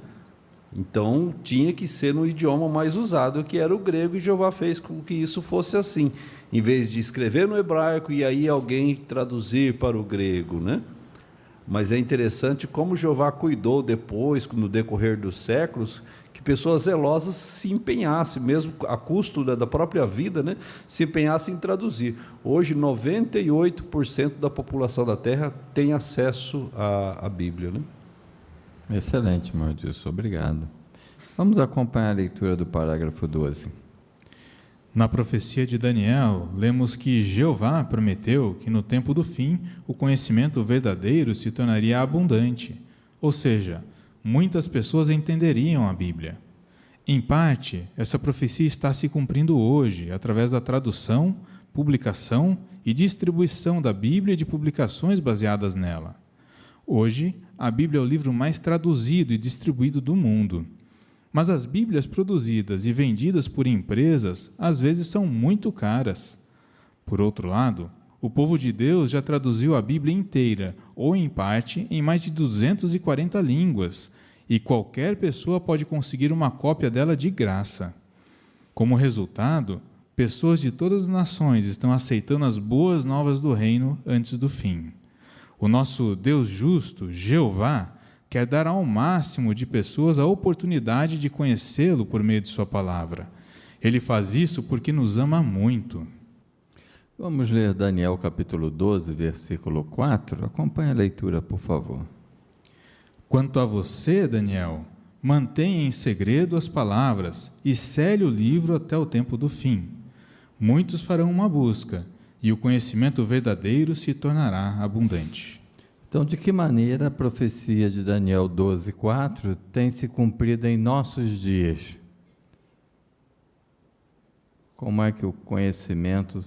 Então tinha que ser no idioma mais usado, que era o grego, e Jeová fez com que isso fosse assim, em vez de escrever no hebraico e aí alguém traduzir para o grego, né? Mas é interessante como Jeová cuidou depois, no decorrer dos séculos, que pessoas zelosas se empenhassem, mesmo a custo da própria vida, né, se empenhassem em traduzir. Hoje, 98% da população da Terra tem acesso à Bíblia, né? Excelente, meu Deus, obrigado. Vamos acompanhar a leitura do parágrafo 12. Na profecia de Daniel, lemos que Jeová prometeu que no tempo do fim o conhecimento verdadeiro se tornaria abundante, ou seja, muitas pessoas entenderiam a Bíblia. Em parte, essa profecia está se cumprindo hoje, através da tradução, publicação e distribuição da Bíblia e de publicações baseadas nela. Hoje, a Bíblia é o livro mais traduzido e distribuído do mundo. Mas as Bíblias produzidas e vendidas por empresas, às vezes, são muito caras. Por outro lado, o povo de Deus já traduziu a Bíblia inteira, ou em parte, em mais de 240 línguas, e qualquer pessoa pode conseguir uma cópia dela de graça. Como resultado, pessoas de todas as nações estão aceitando as boas novas do reino antes do fim. O nosso Deus justo, Jeová, quer dar ao máximo de pessoas a oportunidade de conhecê-lo por meio de sua palavra. Ele faz isso porque nos ama muito. Vamos ler Daniel capítulo 12, versículo 4. Acompanhe a leitura, por favor. Quanto a você, Daniel, mantenha em segredo as palavras e cele o livro até o tempo do fim. Muitos farão uma busca, e o conhecimento verdadeiro se tornará abundante. Então, de que maneira a profecia de Daniel 12, 4 tem se cumprido em nossos dias? Como é que o conhecimento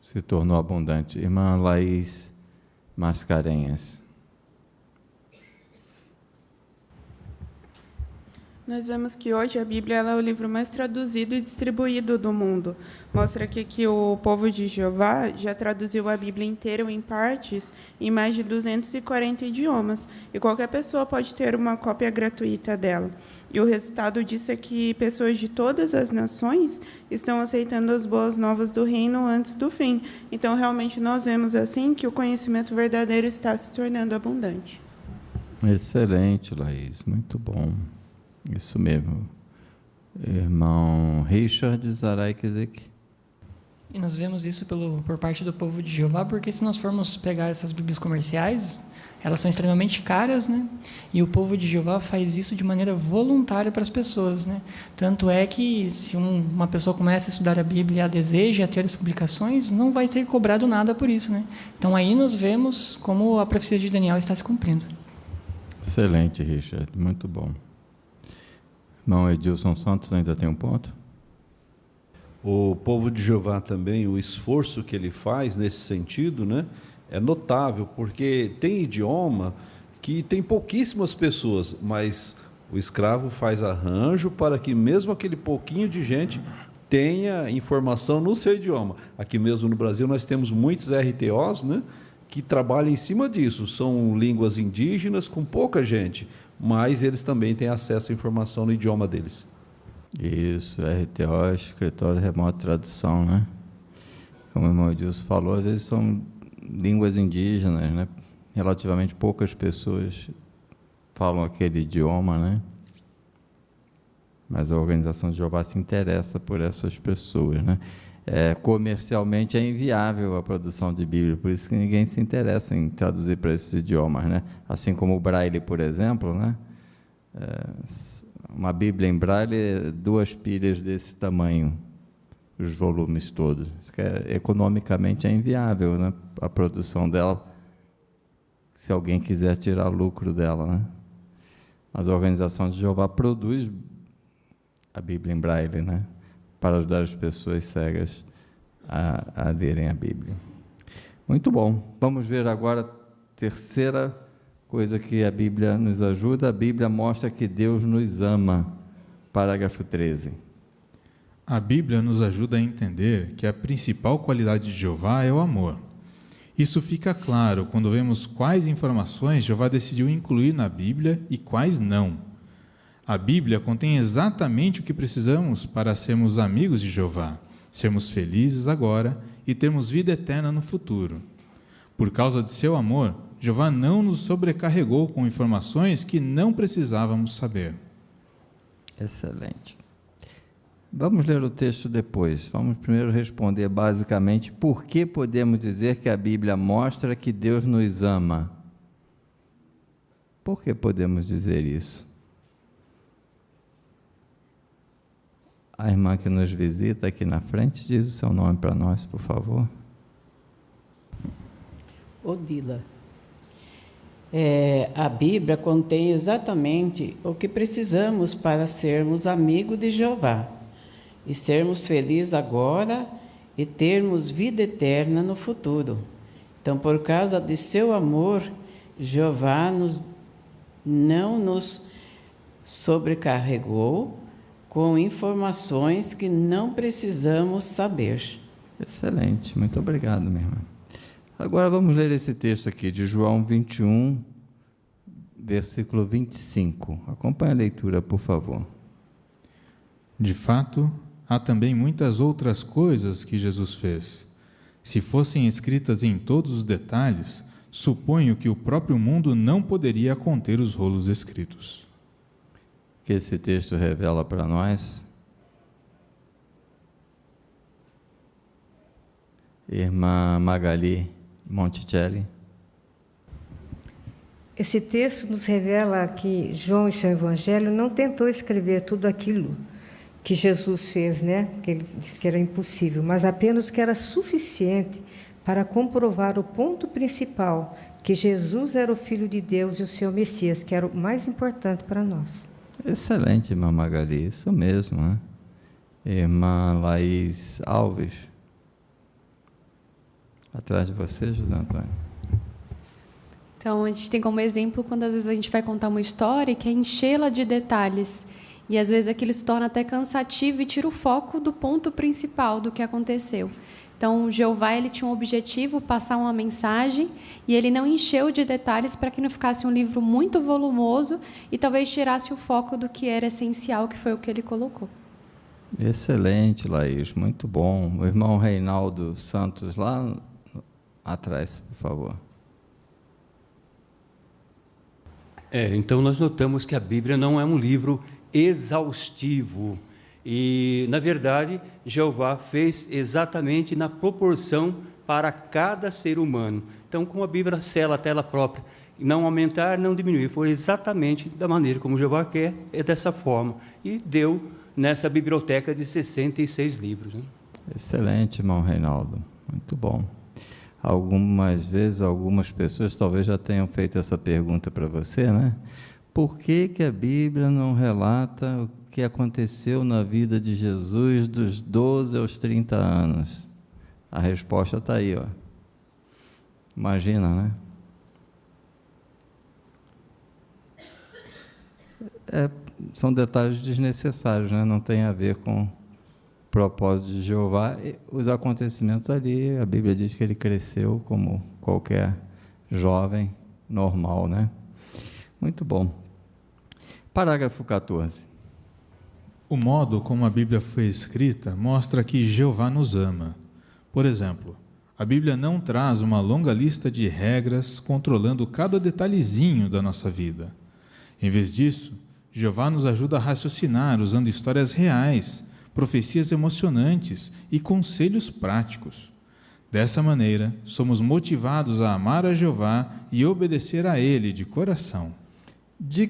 se tornou abundante? Irmã Laís Mascarenhas. Nós vemos que hoje a Bíblia ela é o livro mais traduzido e distribuído do mundo. Mostra aqui que o povo de Jeová já traduziu a Bíblia inteira ou em partes em mais de 240 idiomas. E qualquer pessoa pode ter uma cópia gratuita dela. E o resultado disso é que pessoas de todas as nações estão aceitando as boas novas do reino antes do fim. Então, realmente, nós vemos assim que o conhecimento verdadeiro está se tornando abundante. Excelente, Laís. Muito bom. Isso mesmo. Irmão Richard Zaraikezek. E nós vemos isso por parte do povo de Jeová, porque se nós formos pegar essas Bíblias comerciais, elas são extremamente caras, né? E o povo de Jeová faz isso de maneira voluntária para as pessoas, né? Tanto é que se uma pessoa começa a estudar a Bíblia e deseja ter as publicações, não vai ser cobrado nada por isso, né? Então aí nós vemos como a profecia de Daniel está se cumprindo. Excelente, Richard. Muito bom. Irmão Edilson Santos ainda tem um ponto? O povo de Jeová também, o esforço que ele faz nesse sentido, né, é notável, porque tem idioma que tem pouquíssimas pessoas, mas o escravo faz arranjo para que mesmo aquele pouquinho de gente tenha informação no seu idioma. Aqui mesmo no Brasil nós temos muitos RTOs, né, que trabalham em cima disso, são línguas indígenas com pouca gente, mas eles também têm acesso à informação no idioma deles. Isso, RTO, Escritório Remoto de Tradução, né? Como o irmão Edilson falou, às vezes são línguas indígenas, né? Relativamente poucas pessoas falam aquele idioma, né? mas a organização de Jeová se interessa por essas pessoas, né? Comercialmente é inviável a produção de Bíblia, por isso que ninguém se interessa em traduzir para esses idiomas, né? Assim como o Braille, por exemplo, né? Uma Bíblia em Braille, 2 pilhas desse tamanho, os volumes todos. Economicamente é inviável, né? A produção dela, se alguém quiser tirar lucro dela, né? Mas a organização de Jeová produz a Bíblia em Braille, né? Para ajudar as pessoas cegas a lerem a Bíblia. Muito bom. Vamos ver agora a terceira coisa que a Bíblia nos ajuda. A Bíblia mostra que Deus nos ama. Parágrafo 13. A Bíblia nos ajuda a entender que a principal qualidade de Jeová é o amor. Isso fica claro quando vemos quais informações Jeová decidiu incluir na Bíblia e quais não. A Bíblia contém exatamente o que precisamos para sermos amigos de Jeová, sermos felizes agora e termos vida eterna no futuro. Por causa de seu amor, Jeová não nos sobrecarregou com informações que não precisávamos saber. Excelente. Vamos ler o texto depois. Vamos primeiro responder basicamente por que podemos dizer que a Bíblia mostra que Deus nos ama. Por que podemos dizer isso? A irmã que nos visita aqui na frente, diz o seu nome para nós, por favor. Odila. A Bíblia contém exatamente o que precisamos para sermos amigos de Jeová e sermos felizes agora e termos vida eterna no futuro. Então, por causa de seu amor, Jeová não nos sobrecarregou com informações que não precisamos saber. Excelente, muito obrigado, minha irmã. Agora vamos ler esse texto aqui de João 21, versículo 25. Acompanhe a leitura, por favor. De fato, há também muitas outras coisas que Jesus fez. Se fossem escritas em todos os detalhes, suponho que o próprio mundo não poderia conter os rolos escritos. Que esse texto revela para nós? Irmã Magali Monticelli. Esse texto nos revela que João, em seu evangelho, não tentou escrever tudo aquilo que Jesus fez, né? Que ele disse que era impossível, mas apenas o que era suficiente para comprovar o ponto principal, que Jesus era o Filho de Deus e o seu Messias, que era o mais importante para nós. Excelente, irmã Magali, isso mesmo, né? Irmã Laís Alves. Atrás de você, José Antônio. Então, a gente tem como exemplo quando às vezes a gente vai contar uma história e quer enchê-la de detalhes. E às vezes aquilo se torna até cansativo e tira o foco do ponto principal do que aconteceu. Então, Jeová, ele tinha um objetivo, passar uma mensagem, e ele não encheu de detalhes para que não ficasse um livro muito volumoso e talvez tirasse o foco do que era essencial, que foi o que ele colocou. Excelente, Laís, muito bom. O irmão Reinaldo Santos, lá atrás, por favor. Então nós notamos que a Bíblia não é um livro exaustivo. E, na verdade, Jeová fez exatamente na proporção para cada ser humano. Então, como a Bíblia sela a tela própria, não aumentar, não diminuir, foi exatamente da maneira como Jeová quer, é dessa forma. E deu nessa biblioteca de 66 livros. Né? Excelente, irmão Reinaldo, muito bom. Algumas vezes, algumas pessoas talvez já tenham feito essa pergunta para você, né? Por que a Bíblia não relata o que aconteceu na vida de Jesus dos 12 aos 30 anos? A resposta está aí, ó. Imagina, né? São detalhes desnecessários, né? Não tem a ver com o propósito de Jeová. Os acontecimentos ali, a Bíblia diz que ele cresceu como qualquer jovem normal, né? Muito bom. Parágrafo 14. O modo como a Bíblia foi escrita mostra que Jeová nos ama. Por exemplo, a Bíblia não traz uma longa lista de regras controlando cada detalhezinho da nossa vida. Em vez disso, Jeová nos ajuda a raciocinar usando histórias reais, profecias emocionantes e conselhos práticos. Dessa maneira, somos motivados a amar a Jeová e obedecer a Ele de coração. De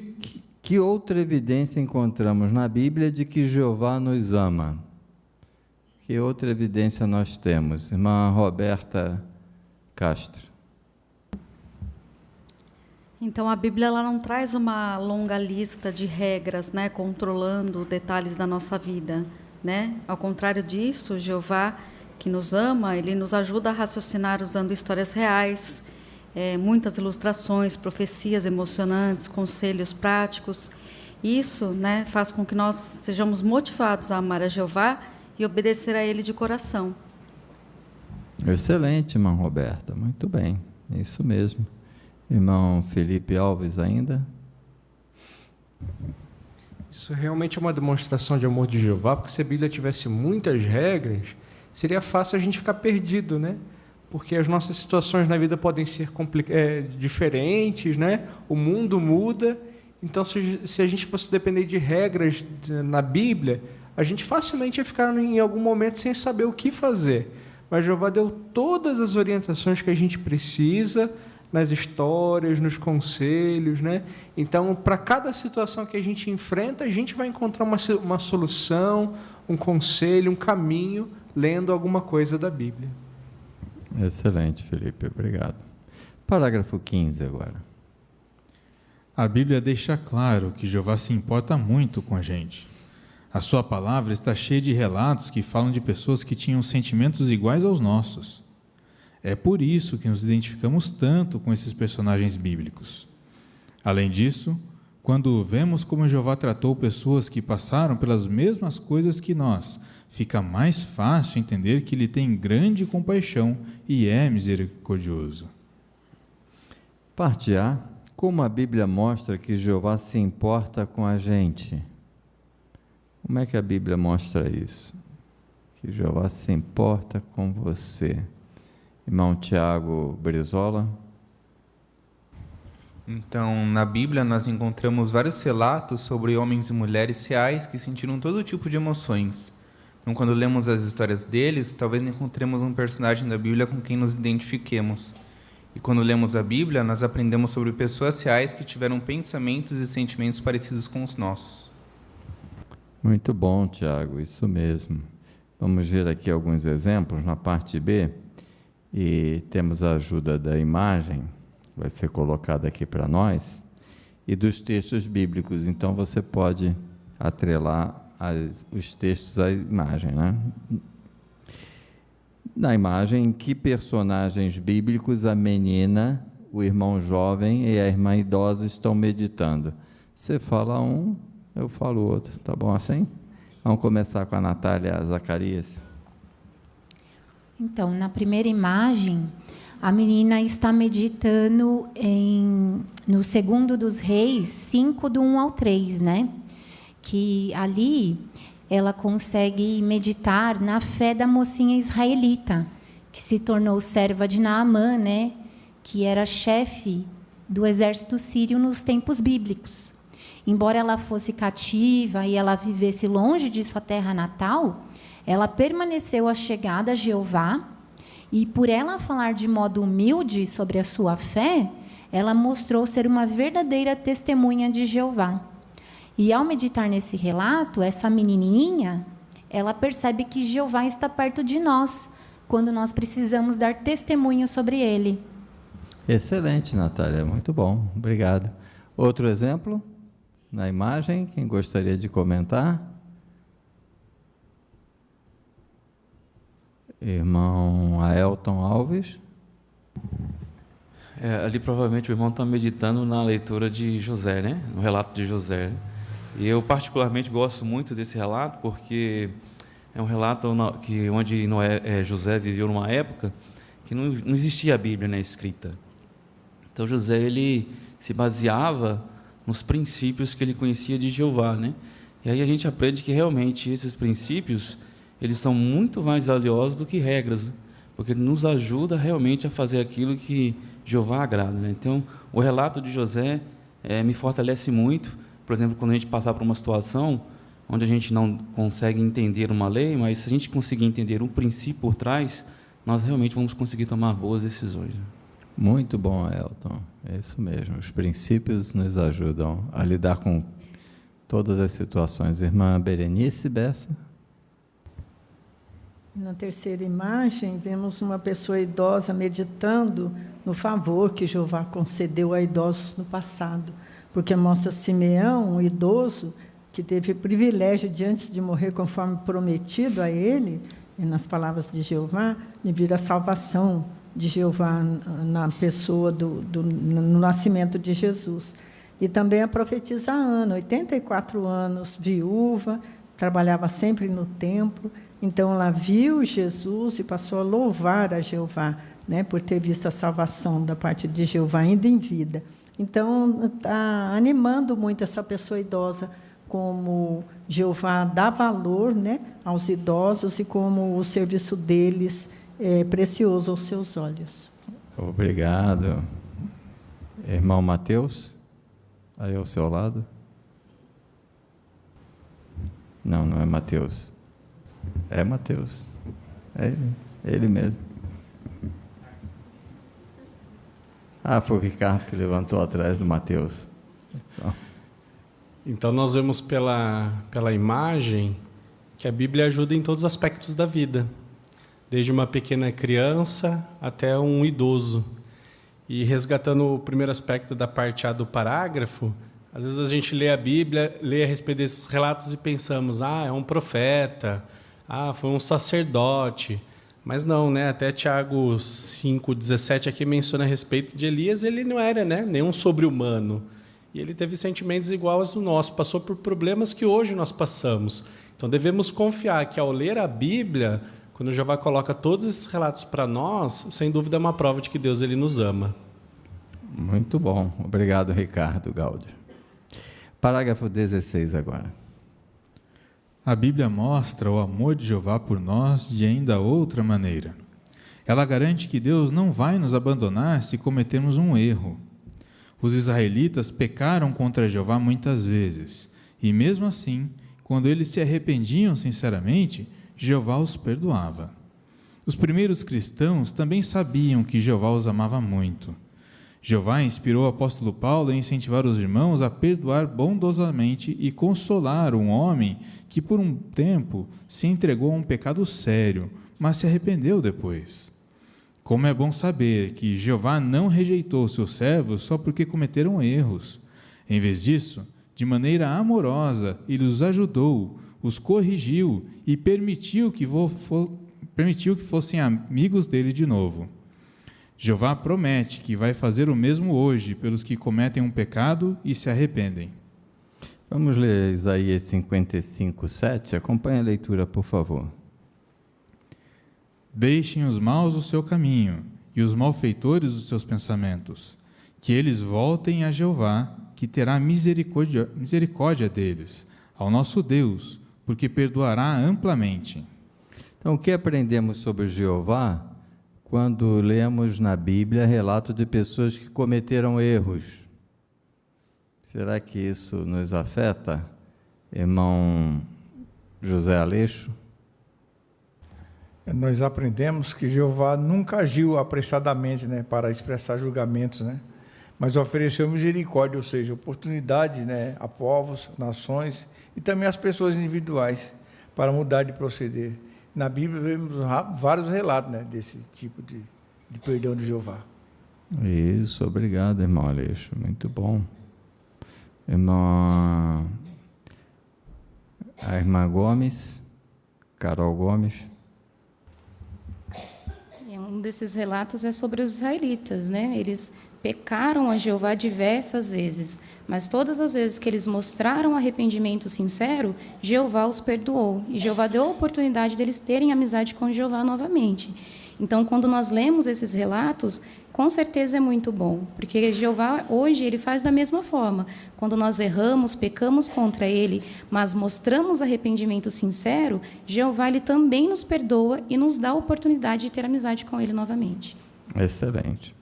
que outra evidência encontramos na Bíblia de que Jeová nos ama? Que outra evidência nós temos? Irmã Roberta Castro. Então, a Bíblia ela não traz uma longa lista de regras, né, controlando detalhes da nossa vida, né? Ao contrário disso, Jeová, que nos ama, ele nos ajuda a raciocinar usando histórias reais, muitas ilustrações, profecias emocionantes, conselhos práticos. Isso, né, faz com que nós sejamos motivados a amar a Jeová e obedecer a Ele de coração. Excelente, irmã Roberta, muito bem, é isso mesmo. Irmão Felipe Alves ainda? Isso realmente é uma demonstração de amor de Jeová, porque se a Bíblia tivesse muitas regras, seria fácil a gente ficar perdido, né? Porque as nossas situações na vida podem ser diferentes, né? O mundo muda, então se a gente fosse depender de regras na Bíblia, a gente facilmente ia ficar em algum momento sem saber o que fazer. Mas Jeová deu todas as orientações que a gente precisa, nas histórias, nos conselhos, né? Então, para cada situação que a gente enfrenta, a gente vai encontrar uma solução, um conselho, um caminho, lendo alguma coisa da Bíblia. Excelente, Felipe, obrigado. Parágrafo 15 agora. A Bíblia deixa claro que Jeová se importa muito com a gente. A sua palavra está cheia de relatos que falam de pessoas que tinham sentimentos iguais aos nossos. É por isso que nos identificamos tanto com esses personagens bíblicos. Além disso, quando vemos como Jeová tratou pessoas que passaram pelas mesmas coisas que nós, fica mais fácil entender que Ele tem grande compaixão e é misericordioso. Parte A. Como a Bíblia mostra que Jeová se importa com a gente? Como é que a Bíblia mostra isso? Que Jeová se importa com você. Irmão Tiago Brizola. Então, na Bíblia nós encontramos vários relatos sobre homens e mulheres reais que sentiram todo tipo de emoções. Então, quando lemos as histórias deles, talvez encontremos um personagem da Bíblia com quem nos identifiquemos. E quando lemos a Bíblia, nós aprendemos sobre pessoas reais que tiveram pensamentos e sentimentos parecidos com os nossos. Muito bom, Tiago, isso mesmo. Vamos ver aqui alguns exemplos na parte B. E temos a ajuda da imagem, vai ser colocada aqui para nós, e dos textos bíblicos. Então, você pode atrelar os textos à imagem, né? Na imagem, em que personagens bíblicos a menina, o irmão jovem e a irmã idosa estão meditando? Você fala um, eu falo outro, tá bom assim? Vamos começar com a Natália Zacarias. Então, na primeira imagem, a menina está meditando no segundo dos Reis, 5, do 1 ao 3, né? Que ali ela consegue meditar na fé da mocinha israelita, que se tornou serva de Naamã, né? Que era chefe do exército sírio nos tempos bíblicos. Embora ela fosse cativa e ela vivesse longe de sua terra natal, ela permaneceu achegada a Jeová e, por ela falar de modo humilde sobre a sua fé, ela mostrou ser uma verdadeira testemunha de Jeová. E, ao meditar nesse relato, essa menininha, ela percebe que Jeová está perto de nós, quando nós precisamos dar testemunho sobre Ele. Excelente, Natália, muito bom, obrigado. Outro exemplo, na imagem, quem gostaria de comentar? Irmão Aelton Alves. Ali provavelmente o irmão está meditando na leitura de José, né? No relato de José. E eu particularmente gosto muito desse relato porque é um relato onde José viveu numa época que não existia a Bíblia, né, escrita. Então José ele se baseava nos princípios que ele conhecia de Jeová, né? E aí a gente aprende que realmente esses princípios eles são muito mais valiosos do que regras, porque ele nos ajuda realmente a fazer aquilo que Jeová agrada, né? Então, o relato de José me fortalece muito, por exemplo, quando a gente passar por uma situação onde a gente não consegue entender uma lei, mas se a gente conseguir entender um princípio por trás, nós realmente vamos conseguir tomar boas decisões. Muito bom, Elton. É isso mesmo. Os princípios nos ajudam a lidar com todas as situações. Irmã Berenice Bessa. Na terceira imagem, vemos uma pessoa idosa meditando no favor que Jeová concedeu a idosos no passado, porque mostra Simeão, um idoso, que teve o privilégio de, antes de morrer, conforme prometido a ele, e nas palavras de Jeová, de vir a salvação de Jeová na pessoa no nascimento de Jesus. E também a profetisa Ana, 84 anos, viúva, trabalhava sempre no templo. Então, ela viu Jesus e passou a louvar a Jeová, né, por ter visto a salvação da parte de Jeová ainda em vida. Então, está animando muito essa pessoa idosa, como Jeová dá valor, né, aos idosos e como o serviço deles é precioso aos seus olhos. Obrigado. Irmão Mateus, aí ao seu lado. Não, não é Mateus. É Mateus. É ele mesmo. Ah, foi o Ricardo que levantou atrás do Mateus. Então nós vemos pela imagem que a Bíblia ajuda em todos os aspectos da vida, desde uma pequena criança até um idoso. E resgatando o primeiro aspecto da parte A do parágrafo, às vezes a gente lê a Bíblia, lê a respeito desses relatos e pensamos, é um profeta, foi um sacerdote. Mas não, né? Até Tiago 5,17 aqui menciona a respeito de Elias, ele não era, né, nenhum sobre-humano. E ele teve sentimentos iguais ao nosso, passou por problemas que hoje nós passamos. Então devemos confiar que ao ler a Bíblia, quando Jeová coloca todos esses relatos para nós, sem dúvida é uma prova de que Deus ele nos ama. Muito bom. Obrigado, Ricardo Gáudio. Parágrafo 16 agora. A Bíblia mostra o amor de Jeová por nós de ainda outra maneira. Ela garante que Deus não vai nos abandonar se cometermos um erro. Os israelitas pecaram contra Jeová muitas vezes, e mesmo assim, quando eles se arrependiam sinceramente, Jeová os perdoava. Os primeiros cristãos também sabiam que Jeová os amava muito. Jeová inspirou o apóstolo Paulo a incentivar os irmãos a perdoar bondosamente e consolar um homem que por um tempo se entregou a um pecado sério, mas se arrependeu depois. Como é bom saber que Jeová não rejeitou seus servos só porque cometeram erros. Em vez disso, de maneira amorosa, ele os ajudou, os corrigiu e permitiu que fossem amigos dele de novo. Jeová promete que vai fazer o mesmo hoje pelos que cometem um pecado e se arrependem. Vamos ler Isaías 55:7. Acompanhe a leitura, por favor. Deixem os maus o seu caminho e os malfeitores os seus pensamentos, que eles voltem a Jeová, que terá misericórdia deles, ao nosso Deus, porque perdoará amplamente. Então, o que aprendemos sobre Jeová quando lemos na Bíblia relatos de pessoas que cometeram erros? Será que isso nos afeta, irmão José Aleixo? Nós aprendemos que Jeová nunca agiu apressadamente, né, para expressar julgamentos, né, mas ofereceu misericórdia, ou seja, oportunidade, né, a povos, nações e também às pessoas individuais para mudar de proceder. Na Bíblia vemos vários relatos, né, desse tipo de perdão de Jeová. Isso, obrigado, irmão Aleixo, muito bom. A irmã Gomes, Carol Gomes. Um desses relatos é sobre os israelitas, né? Eles pecaram a Jeová diversas vezes, mas todas as vezes que eles mostraram arrependimento sincero, Jeová os perdoou, e Jeová deu a oportunidade deles terem amizade com Jeová novamente. Então, quando nós lemos esses relatos, com certeza é muito bom, porque Jeová hoje ele faz da mesma forma. Quando nós erramos, pecamos contra ele, mas mostramos arrependimento sincero, Jeová ele também nos perdoa e nos dá a oportunidade de ter amizade com ele novamente. Excelente.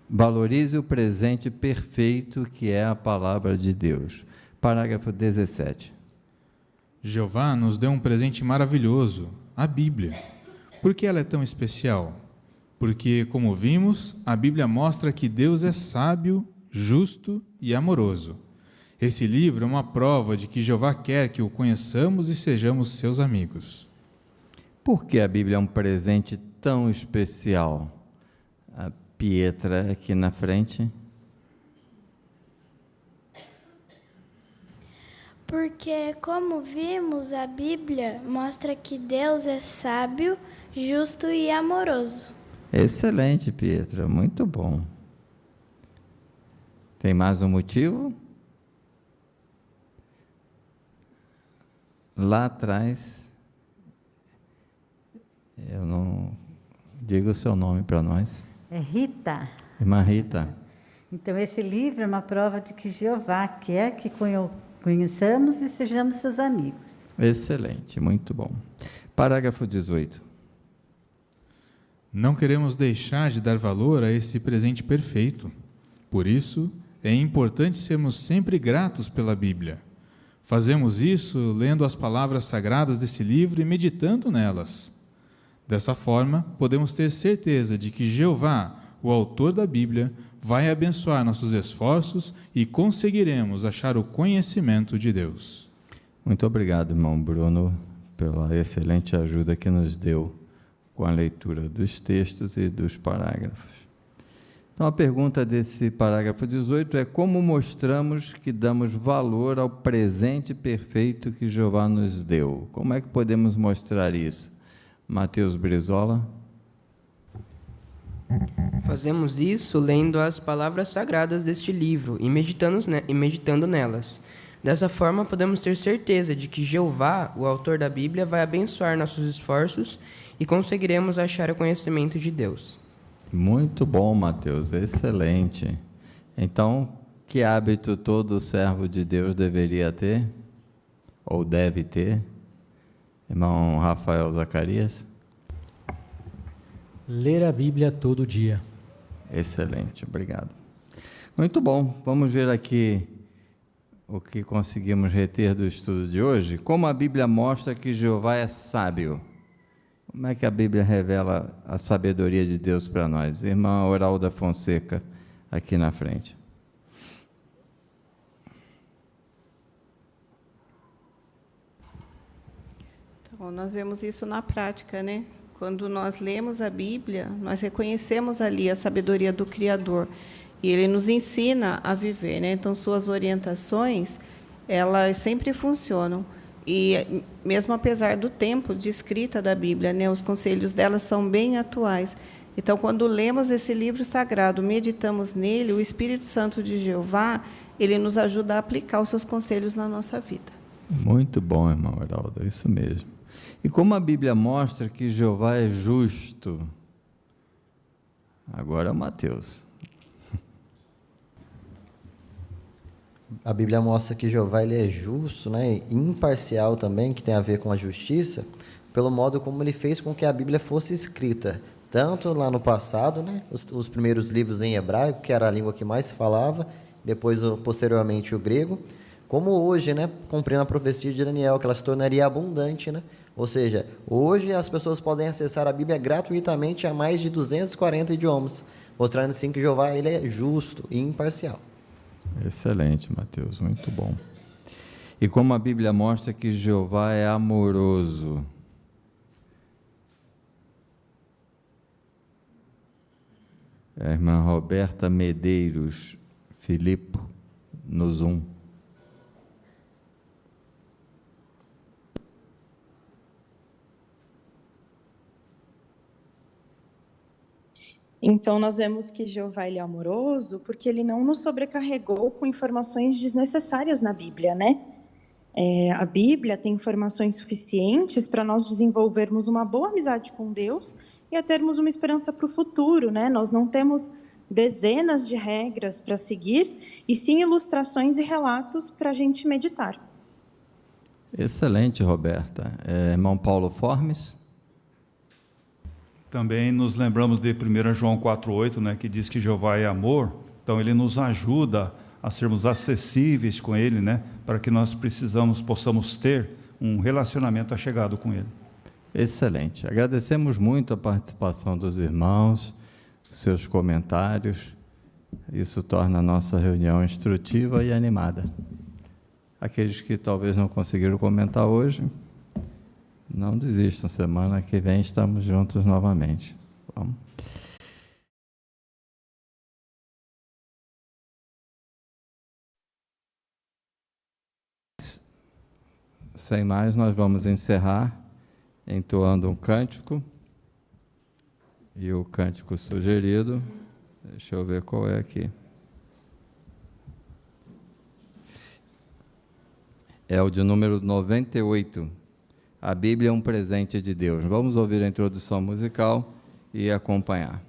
valorize o presente perfeito que é a palavra de Deus. Parágrafo 17. Jeová nos deu um presente maravilhoso, a Bíblia. Por que ela é tão especial? Porque, como vimos, a Bíblia mostra que Deus é sábio, justo e amoroso. Esse livro é uma prova de que Jeová quer que o conheçamos e sejamos seus amigos. Por que a Bíblia é um presente tão especial? A Pietra aqui na frente. Porque, como vimos, a Bíblia mostra que Deus é sábio, justo e amoroso. Excelente, Pietra, muito bom. Tem mais um motivo? Lá atrás, eu não diga o seu nome para nós. É Rita. Irmã Rita. Então, esse livro é uma prova de que Jeová quer que conheçamos e sejamos seus amigos. Excelente, muito bom. Parágrafo 18. Não queremos deixar de dar valor a esse presente perfeito. Por isso, é importante sermos sempre gratos pela Bíblia. Fazemos isso lendo as palavras sagradas desse livro e meditando nelas. Dessa forma, podemos ter certeza de que Jeová, o autor da Bíblia, vai abençoar nossos esforços e conseguiremos achar o conhecimento de Deus. Muito obrigado, irmão Bruno, pela excelente ajuda que nos deu com a leitura dos textos e dos parágrafos. Então, a pergunta desse parágrafo 18 é: como mostramos que damos valor ao presente perfeito que Jeová nos deu? Como é que podemos mostrar isso? Mateus Brizola. Fazemos isso lendo as palavras sagradas deste livro e meditando nelas. Dessa forma, podemos ter certeza de que Jeová, o autor da Bíblia, vai abençoar nossos esforços e conseguiremos achar o conhecimento de Deus. Muito bom, Mateus, excelente. Então, que hábito todo servo de Deus deveria ter? Ou deve ter? Irmão Rafael Zacarias? Ler a Bíblia todo dia. Excelente, obrigado. Muito bom, vamos ver aqui o que conseguimos reter do estudo de hoje. Como a Bíblia mostra que Jeová é sábio. Como é que a Bíblia revela a sabedoria de Deus para nós? Irmã Oralda Fonseca, aqui na frente. Então, nós vemos isso na prática, né? Quando nós lemos a Bíblia, nós reconhecemos ali a sabedoria do Criador. E Ele nos ensina a viver, né? Então, suas orientações, elas sempre funcionam. E mesmo apesar do tempo de escrita da Bíblia, né, os conselhos dela são bem atuais. Então, quando lemos esse livro sagrado, meditamos nele, o Espírito Santo de Jeová, ele nos ajuda a aplicar os seus conselhos na nossa vida. Muito bom, irmão Heraldo, isso mesmo. E como a Bíblia mostra que Jeová é justo? Agora é o Mateus. A Bíblia mostra que Jeová ele é justo, né, e imparcial também, que tem a ver com a justiça, pelo modo como ele fez com que a Bíblia fosse escrita, tanto lá no passado, né, os primeiros livros em hebraico, que era a língua que mais se falava, depois, posteriormente, o grego, como hoje, né, cumprindo a profecia de Daniel, que ela se tornaria abundante, né, ou seja, hoje as pessoas podem acessar a Bíblia gratuitamente a mais de 240 idiomas, mostrando assim que Jeová ele é justo e imparcial. Excelente, Mateus, muito bom. E como a Bíblia mostra que Jeová é amoroso. A irmã Roberta Medeiros Filipe, no Zoom. Então, nós vemos que Jeová ele é amoroso porque ele não nos sobrecarregou com informações desnecessárias na Bíblia, né? A Bíblia tem informações suficientes para nós desenvolvermos uma boa amizade com Deus e a termos uma esperança para o futuro, né? Nós não temos dezenas de regras para seguir, e sim ilustrações e relatos para a gente meditar. Excelente, Roberta. Irmão Paulo Formes? Também nos lembramos de 1 João 4,8, né, que diz que Jeová é amor. Então, ele nos ajuda a sermos acessíveis com ele, né, para que nós possamos ter um relacionamento achegado com ele. Excelente. Agradecemos muito a participação dos irmãos, seus comentários. Isso torna a nossa reunião instrutiva e animada. Aqueles que talvez não conseguiram comentar hoje, não desistam. Semana que vem estamos juntos novamente. Vamos. Sem mais, nós vamos encerrar entoando um cântico. E o cântico sugerido, deixa eu ver qual é aqui. É o de número 98. A Bíblia é um presente de Deus. Vamos ouvir a introdução musical e acompanhar.